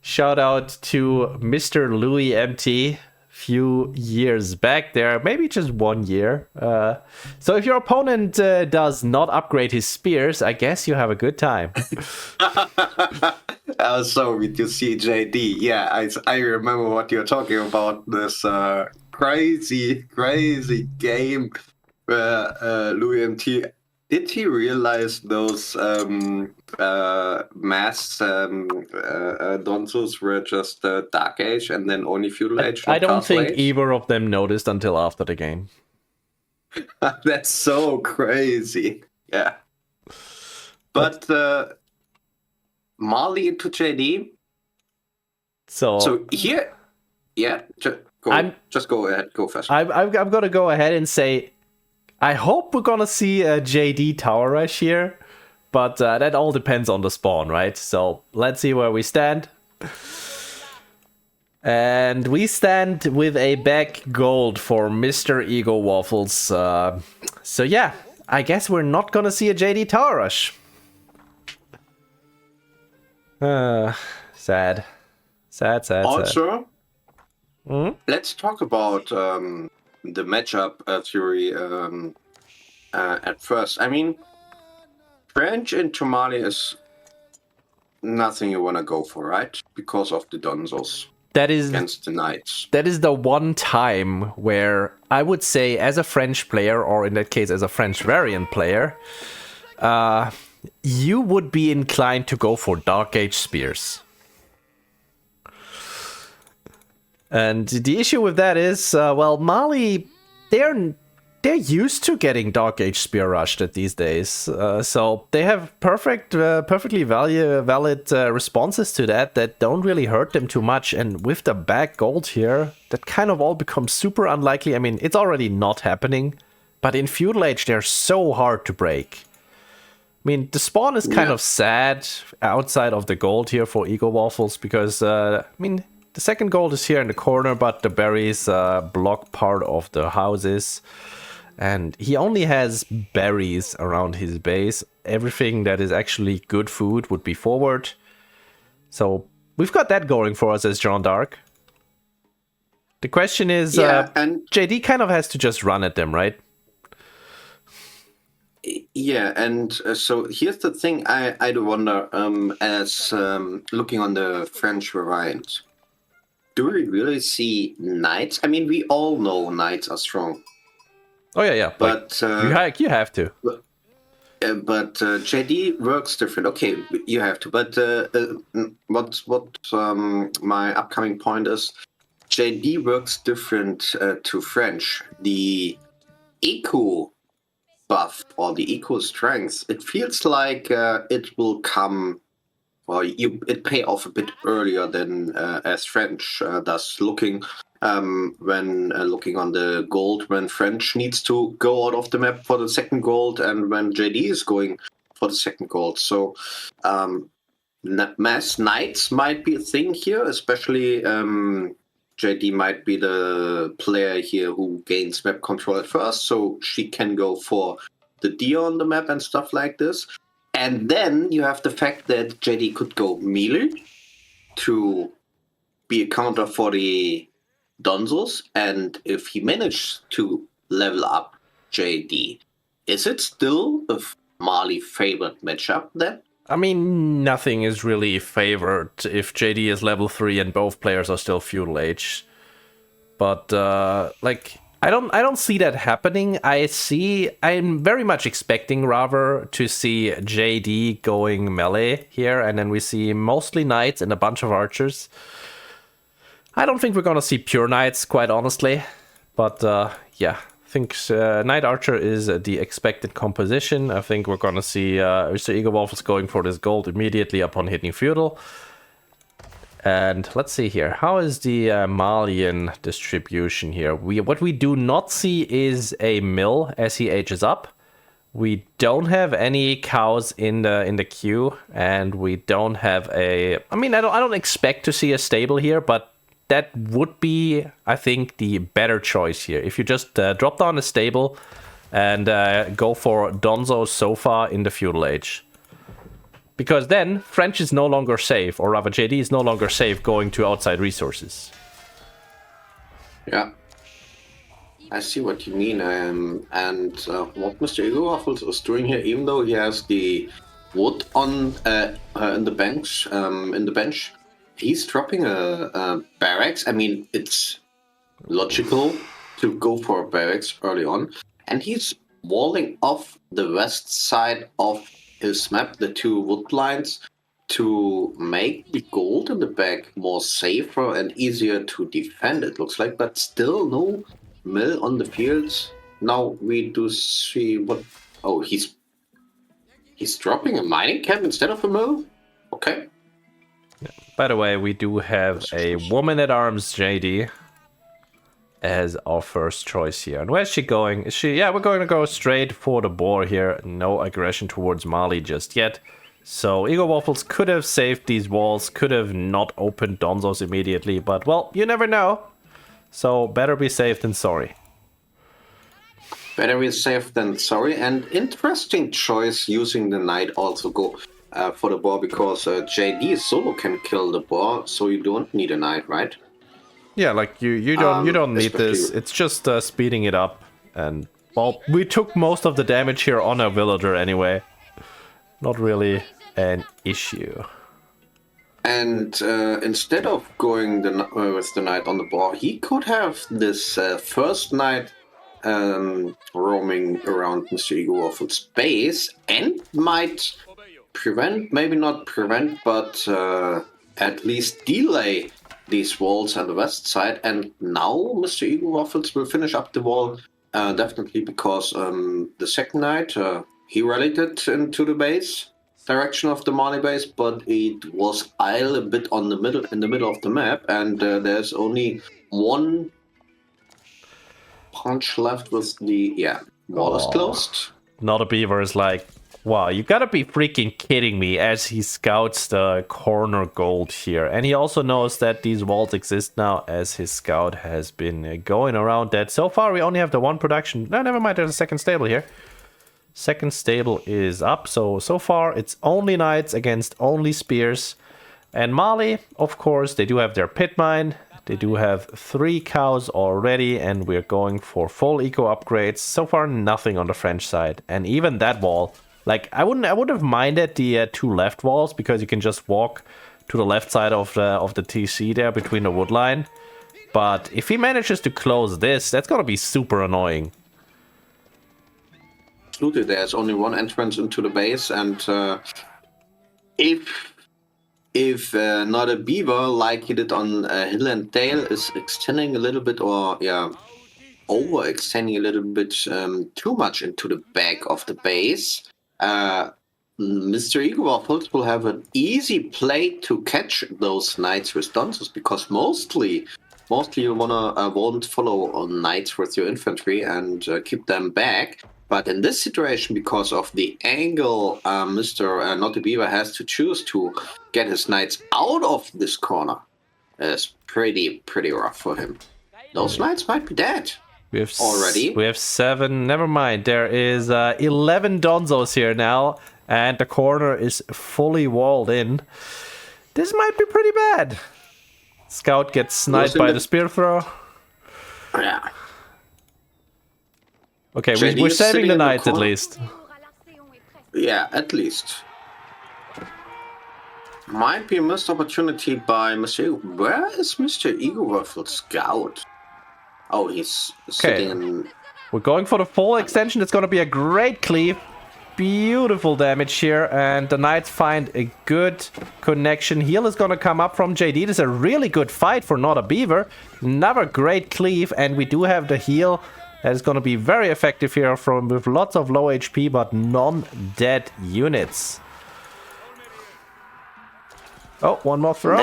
shout out to Mr. Louis MT. Few years back there, maybe just 1 year. So if your opponent does not upgrade his spears, I guess you have a good time. So with your CJD, yeah, I remember what you're talking about. This crazy game where Louis MT. Did he realize those mass Donzos were just Dark Age and then only Feudal Age? I don't think either of them noticed until after the game. That's so crazy. Yeah. But Mali into JD. So here, yeah, just go ahead, go first. I'm going to go ahead and say, I hope we're gonna see a JD tower rush here, but that all depends on the spawn, right? So let's see where we stand. And we stand with a back gold for MrEggoWaffles. So yeah, I guess we're not gonna see a JD tower rush. Sad. Also, let's talk about the matchup theory at first. I mean, French into Mali is nothing you want to go for, right? Because of the Donzos. That is against the Knights. That is the one time where I would say, as a French player, or in that case, as a French variant player, you would be inclined to go for Dark Age spears. And the issue with that is, well, Mali, they're used to getting Dark Age spear rushed at these days, so they have perfectly valid responses to that don't really hurt them too much. And with the back gold here, that kind of all becomes super unlikely. I mean, it's already not happening, but in Feudal Age, they're so hard to break. I mean, the spawn is kind of sad outside of the gold here for MrEggoWaffles, because, I mean, the second gold is here in the corner, but the berries block part of the houses. And he only has berries around his base. Everything that is actually good food would be forward. So we've got that going for us as Jeanne d'Arc. The question is, and JD kind of has to just run at them, right? Yeah, and so here's the thing I do wonder, as looking on the French variant. Do we really see knights? I mean, we all know knights are strong. Oh yeah. But you have to. But JD works different. Okay, you have to. But what my upcoming point is, JD works different to French. The eco buff or the eco strength, it feels like it will come. Well, it pay off a bit earlier than as French does. Looking when looking on the gold, when French needs to go out of the map for the second gold, and when JD is going for the second gold. So mass knights might be a thing here, especially JD might be the player here who gains map control at first, so she can go for the D on the map and stuff like this. And then you have the fact that JD could go melee to be a counter for the Donzos, and if he managed to level up JD, is it still a Mali favorite matchup then? I mean, nothing is really favored if JD is level 3 and both players are still feudal age. But like, I don't see that happening. I'm very much expecting rather to see JD going melee here, and then we see mostly knights and a bunch of archers. I don't think we're gonna see pure knights, quite honestly. But yeah, I think Knight Archer is the expected composition. I think we're gonna see MrEggoWaffles going for this gold immediately upon hitting feudal. And let's see here. How is the Malian distribution here? What we do not see is a mill as he ages up. We don't have any cows in the queue, and we don't have a. I mean, I don't expect to see a stable here, but that would be, I think, the better choice here. If you just drop down a stable and go for Donzo Sofa in the feudal age. Because then French is no longer safe, or rather JD is no longer safe going to outside resources. Yeah, I see what you mean. And what MrEggoWaffles is doing here, even though he has the wood on in the bench, he's dropping a barracks. I mean, it's logical to go for a barracks early on, and he's walling off the west side of his map, the two wood lines, to make the gold in the back more safer and easier to defend, it looks like, but still no mill on the fields. Now we do see what... Oh, he's dropping a mining camp instead of a mill? Okay. By the way, we do have a woman-at-arms JD as our first choice here. And where's she going? Is she... Yeah, we're going to go straight for the boar here. No aggression towards Mali just yet. So MrEggoWaffles could have saved these walls, could have not opened Donzos immediately, but, well, you never know. So better be safe than sorry. Better be safe than sorry. And interesting choice using the knight also go for the boar, because JD solo can kill the boar, so you don't need a knight, right? Yeah, like you don't need this. It's just speeding it up, and well, we took most of the damage here on a villager anyway. Not really an issue. And instead of going with the knight on the boar, he could have this first knight roaming around MrEggoWaffles' base, and might prevent, maybe not prevent, but at least delay these walls on the west side. And now MrEggoWaffles will finish up the wall definitely, because the second knight he rallied it into the base direction of the Mali base, but it was idle a bit in the middle of the map, and there's only one punch left with the wall is closed. Not a beaver is like, wow, you gotta be freaking kidding me, as he scouts the corner gold here. And he also knows that these walls exist now, as his scout has been going around that. So far, we only have the one production. No, never mind, there's a second stable here. Second stable is up, so far it's only knights against only spears. And Mali, of course, they do have their pit mine. They do have 3 cows already, and we're going for full eco upgrades. So far, nothing on the French side. And even that wall... Like, I wouldn't have minded the 2 left walls, because you can just walk to the left side of the TC there between the wood line. But if he manages to close this, that's gonna be super annoying. Absolutely, there's only one entrance into the base, and if not a beaver like he did on Hill and Dale is extending a little bit, or overextending a little bit too much into the back of the base, MrEggoWaffles will have an easy play to catch those knights with Donzos, because mostly you won't follow on knights with your infantry and keep them back. But in this situation, because of the angle, Not the Beaver has to choose to get his knights out of this corner. is pretty rough for him. Those knights might be dead. We have already. We have 7. Never mind. There is 11 Donzos here now, and the corner is fully walled in. This might be pretty bad. Scout gets sniped by the spear throw. Yeah. Okay, we're saving the knights at least. Yeah, at least. Might be a missed opportunity by Mr. Where is MrEggoWaffles Scout? Oh, he's sitting in... We're going for the full extension. It's going to be a great cleave. Beautiful damage here. And the knights find a good connection. Heal is going to come up from JD. This is a really good fight for not a beaver. Another great cleave. And we do have the heal. That is going to be very effective here with lots of low HP, but non-dead units. Oh, one more throw.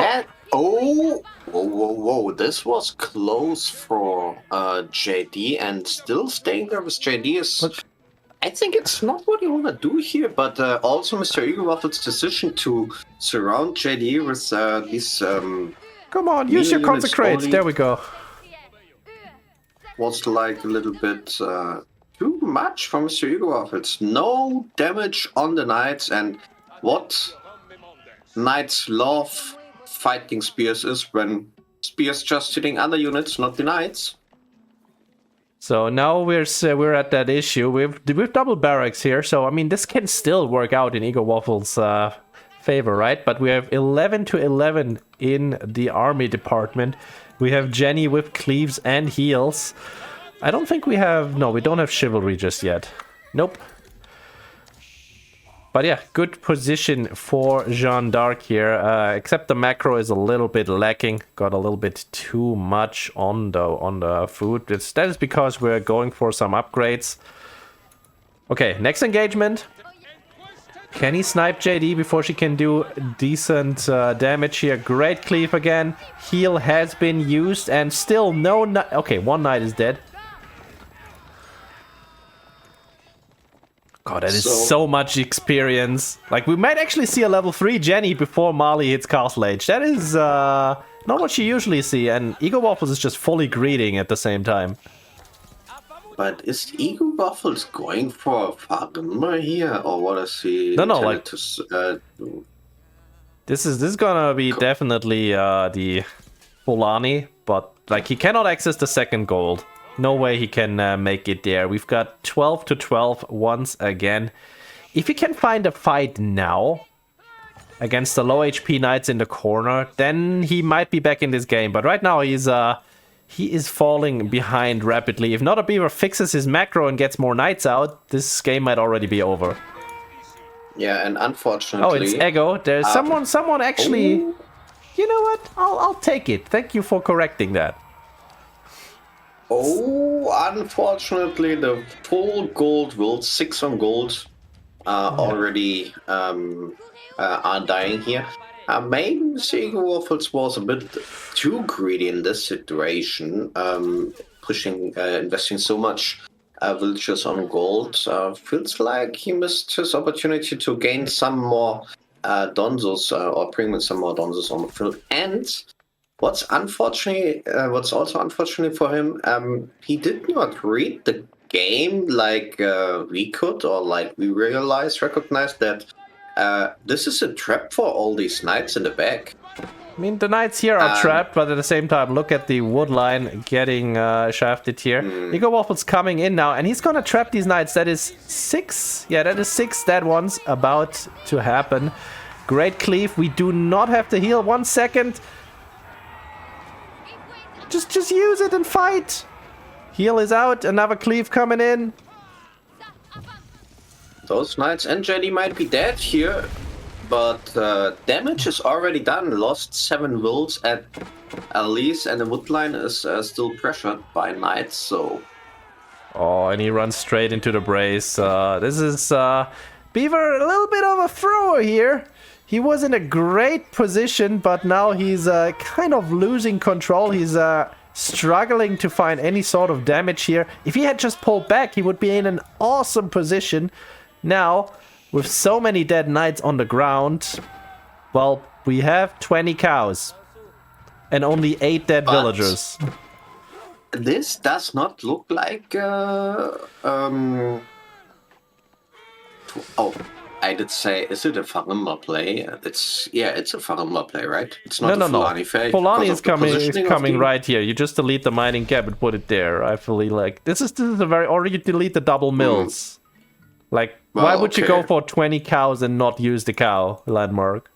Whoa. This was close for JD, and still staying there with JD is... I think it's not what you want to do here, but also MrEggoWaffles' decision to surround JD with these... Come on, use your consecrates. There we go. Was like a little bit too much for MrEggoWaffles. No damage on the knights, and what knights love fighting spears is when spears just hitting other units, not the knights. So now we're at that issue. We've double barracks here, so I mean this can still work out in EggoWaffles' favor, right? But we have 11 to 11 in the army department. We have Jeanne with cleaves and heals. I don't think we have... No, we don't have chivalry just yet. Nope. But yeah, good position for Jeanne d'Arc here. Except the macro is a little bit lacking. Got a little bit too much on the food. That is because we're going for some upgrades. Okay, next engagement. Can he snipe JD before she can do decent damage here? Great cleave again. Heal has been used and still no... Okay, one knight is dead. God, that is so much experience. Like, we might actually see a level 3 Jeanne before Mali hits Castle Age. That is not what you usually see. And EggoWaffles is just fully greeting at the same time. But is EggoWaffles going for Farimba here, or what is he? No, like this is gonna be definitely the Fulani, but like he cannot access the second gold. No way he can make it there. We've got 12 to 12 once again. If he can find a fight now against the low HP knights in the corner, then he might be back in this game. But right now he is falling behind rapidly. If not a beaver fixes his macro and gets more knights out, this game might already be over. Yeah, and unfortunately... Oh, it's Ego. There's someone actually... Oh. You know what? I'll take it. Thank you for correcting that. Oh, unfortunately, the full gold will 6 on gold already are dying here. Maybe MrEggoWaffles was a bit too greedy in this situation, investing so much villagers on gold. Feels like he missed his opportunity to gain some more Donzos or bring in some more Donzos on the field. And what's also unfortunate for him, he did not read the game like we could, or like we recognize that this is a trap for all these knights in the back. I mean, the knights here are trapped, but at the same time, look at the wood line getting shafted here. EggoWaffles coming in now, and he's gonna trap these knights. That is 6. Yeah, that is 6 dead ones about to happen. Great cleave. We do not have to heal. 1 second. Just use it and fight. Heal is out. Another cleave coming in. Those knights and JD might be dead here, but damage is already done. Lost 7 wills at least, and the wood line is still pressured by knights. So. Oh, and he runs straight into the brace. This is Beaver, a little bit of a thrower here. He was in a great position, but now he's kind of losing control. He's struggling to find any sort of damage here. If he had just pulled back, he would be in an awesome position. Now, with so many dead knights on the ground, well, we have 20 cows. and only 8 dead But- villagers. This does not look like. Oh, I did say, is it a Farimba play? It's a Farimba play, right? It's not No. a Fulani play. Fulani because is of the positioning of coming the- right here. You just delete the mining gap and put it there. I feel like this is a very, or you delete the double mills. Like, Well, why would you go okay. for 20 cows and not use the cow landmark?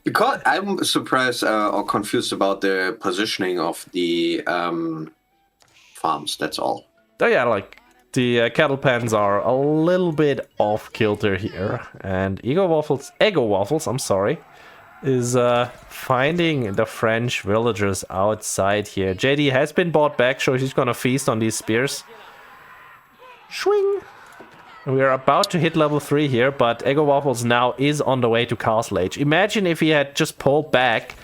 Because I'm surprised or confused about the positioning of the farms. That's all. Oh yeah, like the cattle pens are a little bit off kilter here, and EggoWaffles, I'm sorry, is finding the French villagers outside here. JD has been bought back, so he's gonna feast on these spears. Swing. We are about to hit level 3 here, but EggoWaffles now is on the way to Castle Age. Imagine if he had just pulled back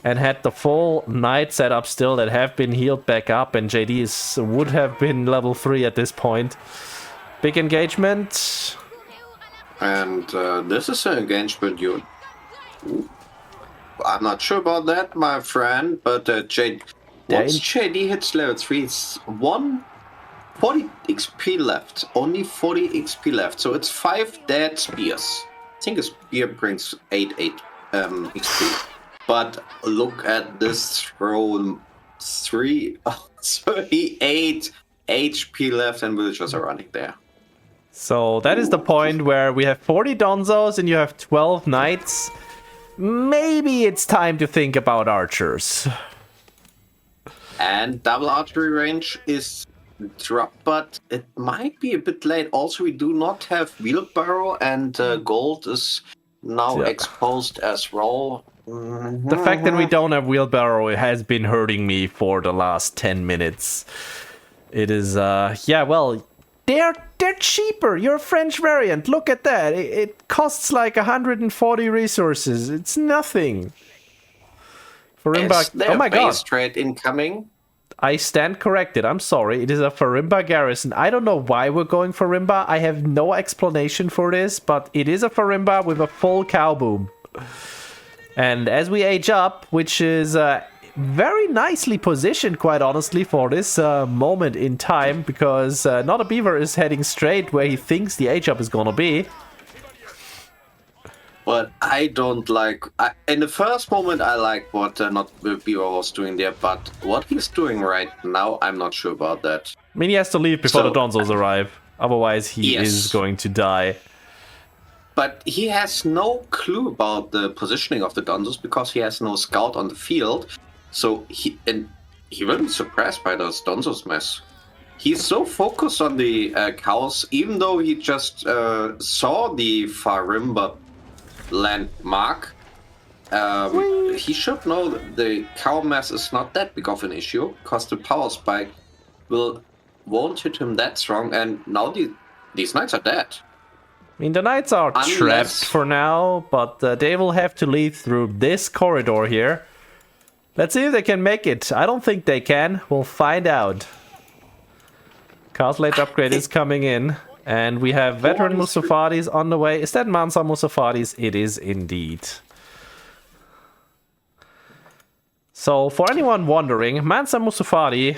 and had the full knight setup still that have been healed back up, and JD would have been level 3 at this point. Big engagement. And this is an engagement you. I'm not sure about that, my friend, but once JD hits level 3, it's 40 XP left. Only 40 XP left. So it's 5 dead spears. I think a spear brings 8 XP. But look at this throw. 38 HP left and villagers are running there. So that is the point where we have 40 Donzos and you have 12 knights. Maybe it's time to think about archers. And double archery range is dropped, but it might be a bit late. Also, we do not have wheelbarrow, and gold is now exposed as well. The fact that we don't have wheelbarrow has been hurting me for the last 10 minutes. It is, well, they're cheaper. You're a French variant. Look at that. It costs like 140 resources. It's nothing. Farimba, oh my god. Trade incoming. I stand corrected. I'm sorry. It is a Farimba garrison. I don't know why we're going Farimba. I have no explanation for this, but it is a Farimba with a full cow boom. And as we age up, which is very nicely positioned, quite honestly, for this moment in time, because Not a Beaver is heading straight where he thinks the age up is gonna be. But I don't like. In the first moment, I like what Not a Beaver was doing there, but what he's doing right now, I'm not sure about that. I mean, he has to leave before the Donzos arrive. Otherwise, he is going to die. But he has no clue about the positioning of the Donzos because he has no scout on the field. So he will be surprised by those Donzos mess. He's so focused on the cows, even though he just saw the Farimba landmark. He should know that the cow mass is not that big of an issue because the power spike won't hit him that strong. And now these knights are dead. I mean, the knights are trapped for now, but they will have to leave through this corridor here. Let's see if they can make it. I don't think they can. We'll find out. Castle Age upgrade is coming in. And we have veteran Musafadis on the way. Is that Mansa Musafadis? It is indeed. So, for anyone wondering, Mansa Musafadi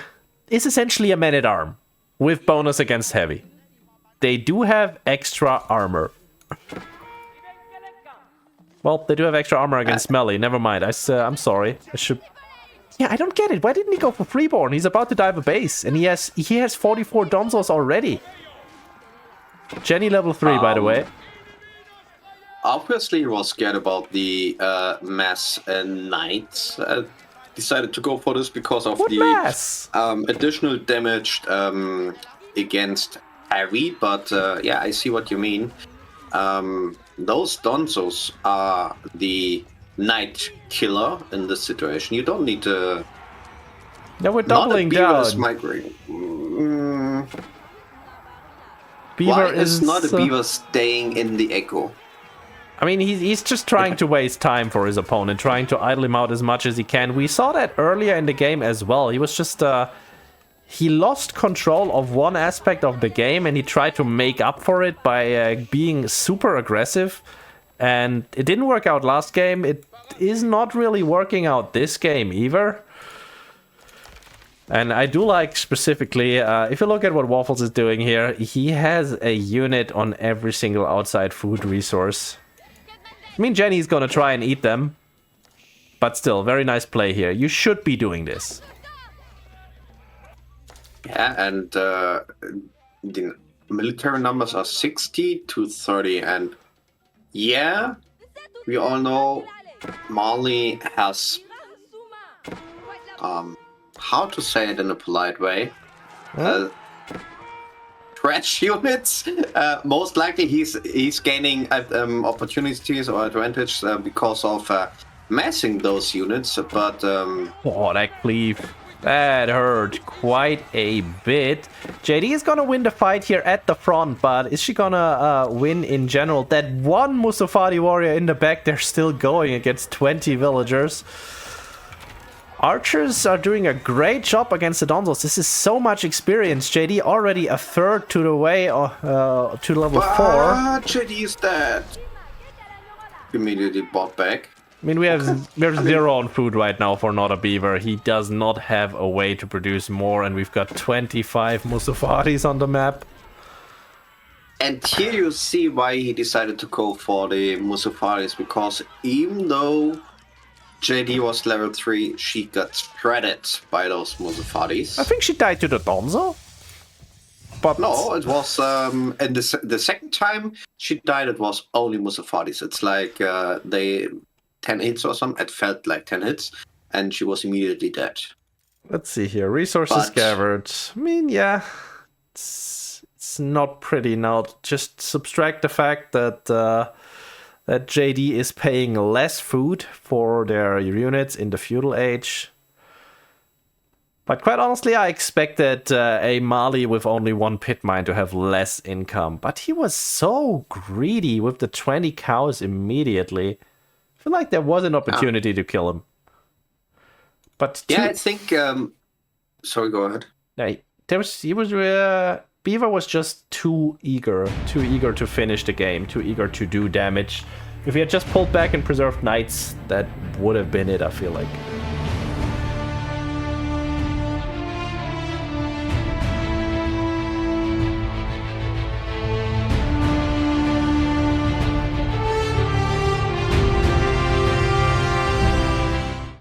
is essentially a man-at-arm with bonus against heavy. They do have extra armor. Well, they do have extra armor against melee. Never mind. I'm sorry. I should. Yeah, I don't get it. Why didn't he go for Freeborn? He's about to dive a base, and he has 44 Donzos already. Jenny level 3, by the way. Obviously, he was scared about the mass knights. Decided to go for this because of the additional damage against heavy. But yeah, I see what you mean. Those Donzos are the knight killer in this situation. You don't need to. No, we're doubling down. Beaver Why is not a Beaver staying in the Echo? I mean, he's just trying to waste time for his opponent, trying to idle him out as much as he can. We saw that earlier in the game as well. He was just he lost control of one aspect of the game, and he tried to make up for it by being super aggressive. And it didn't work out last game. It is not really working out this game either. And I do like specifically, if you look at what Waffles is doing here, he has a unit on every single outside food resource. I mean, Jenny's gonna try and eat them. But still, very nice play here. You should be doing this. Yeah, and the military numbers are 60 to 30. And yeah, we all know Mali has... how to say it in a polite way? Trash units. Most likely he's gaining opportunities or advantage because of massing those units, but oh, that cleave. That hurt quite a bit. JD is gonna win the fight here at the front, but is she gonna win in general? That one Musafadi warrior in the back, they're still going against 20 villagers. Archers are doing a great job against the Donzos. This is so much experience. JD already a third to the way to level 4. JD is dead. Immediately bought back. I mean, we're zero on food right now for not a beaver. He does not have a way to produce more, and we've got 25 Musafaris on the map. And here you see why he decided to go for the Musafaris, because even though JD was level 3, she got shredded by those Musafaris. I think she died to the Donzo. But no, it was and the second time she died, it was only Musafaris. It's like they 10 hits or something. It felt like 10 hits, and she was immediately dead. Let's see here. Resources gathered. I mean, yeah, it's not pretty now. Just subtract the fact that that JD is paying less food for their units in the feudal age. But quite honestly, I expected a Mali with only 1 pit mine to have less income. But he was so greedy with the 20 cows immediately. I feel like there was an opportunity to kill him. But yeah, I think... sorry, go ahead. Yeah, Beaver was just too eager to finish the game, too eager to do damage. If he had just pulled back and preserved knights, that would have been it, I feel like.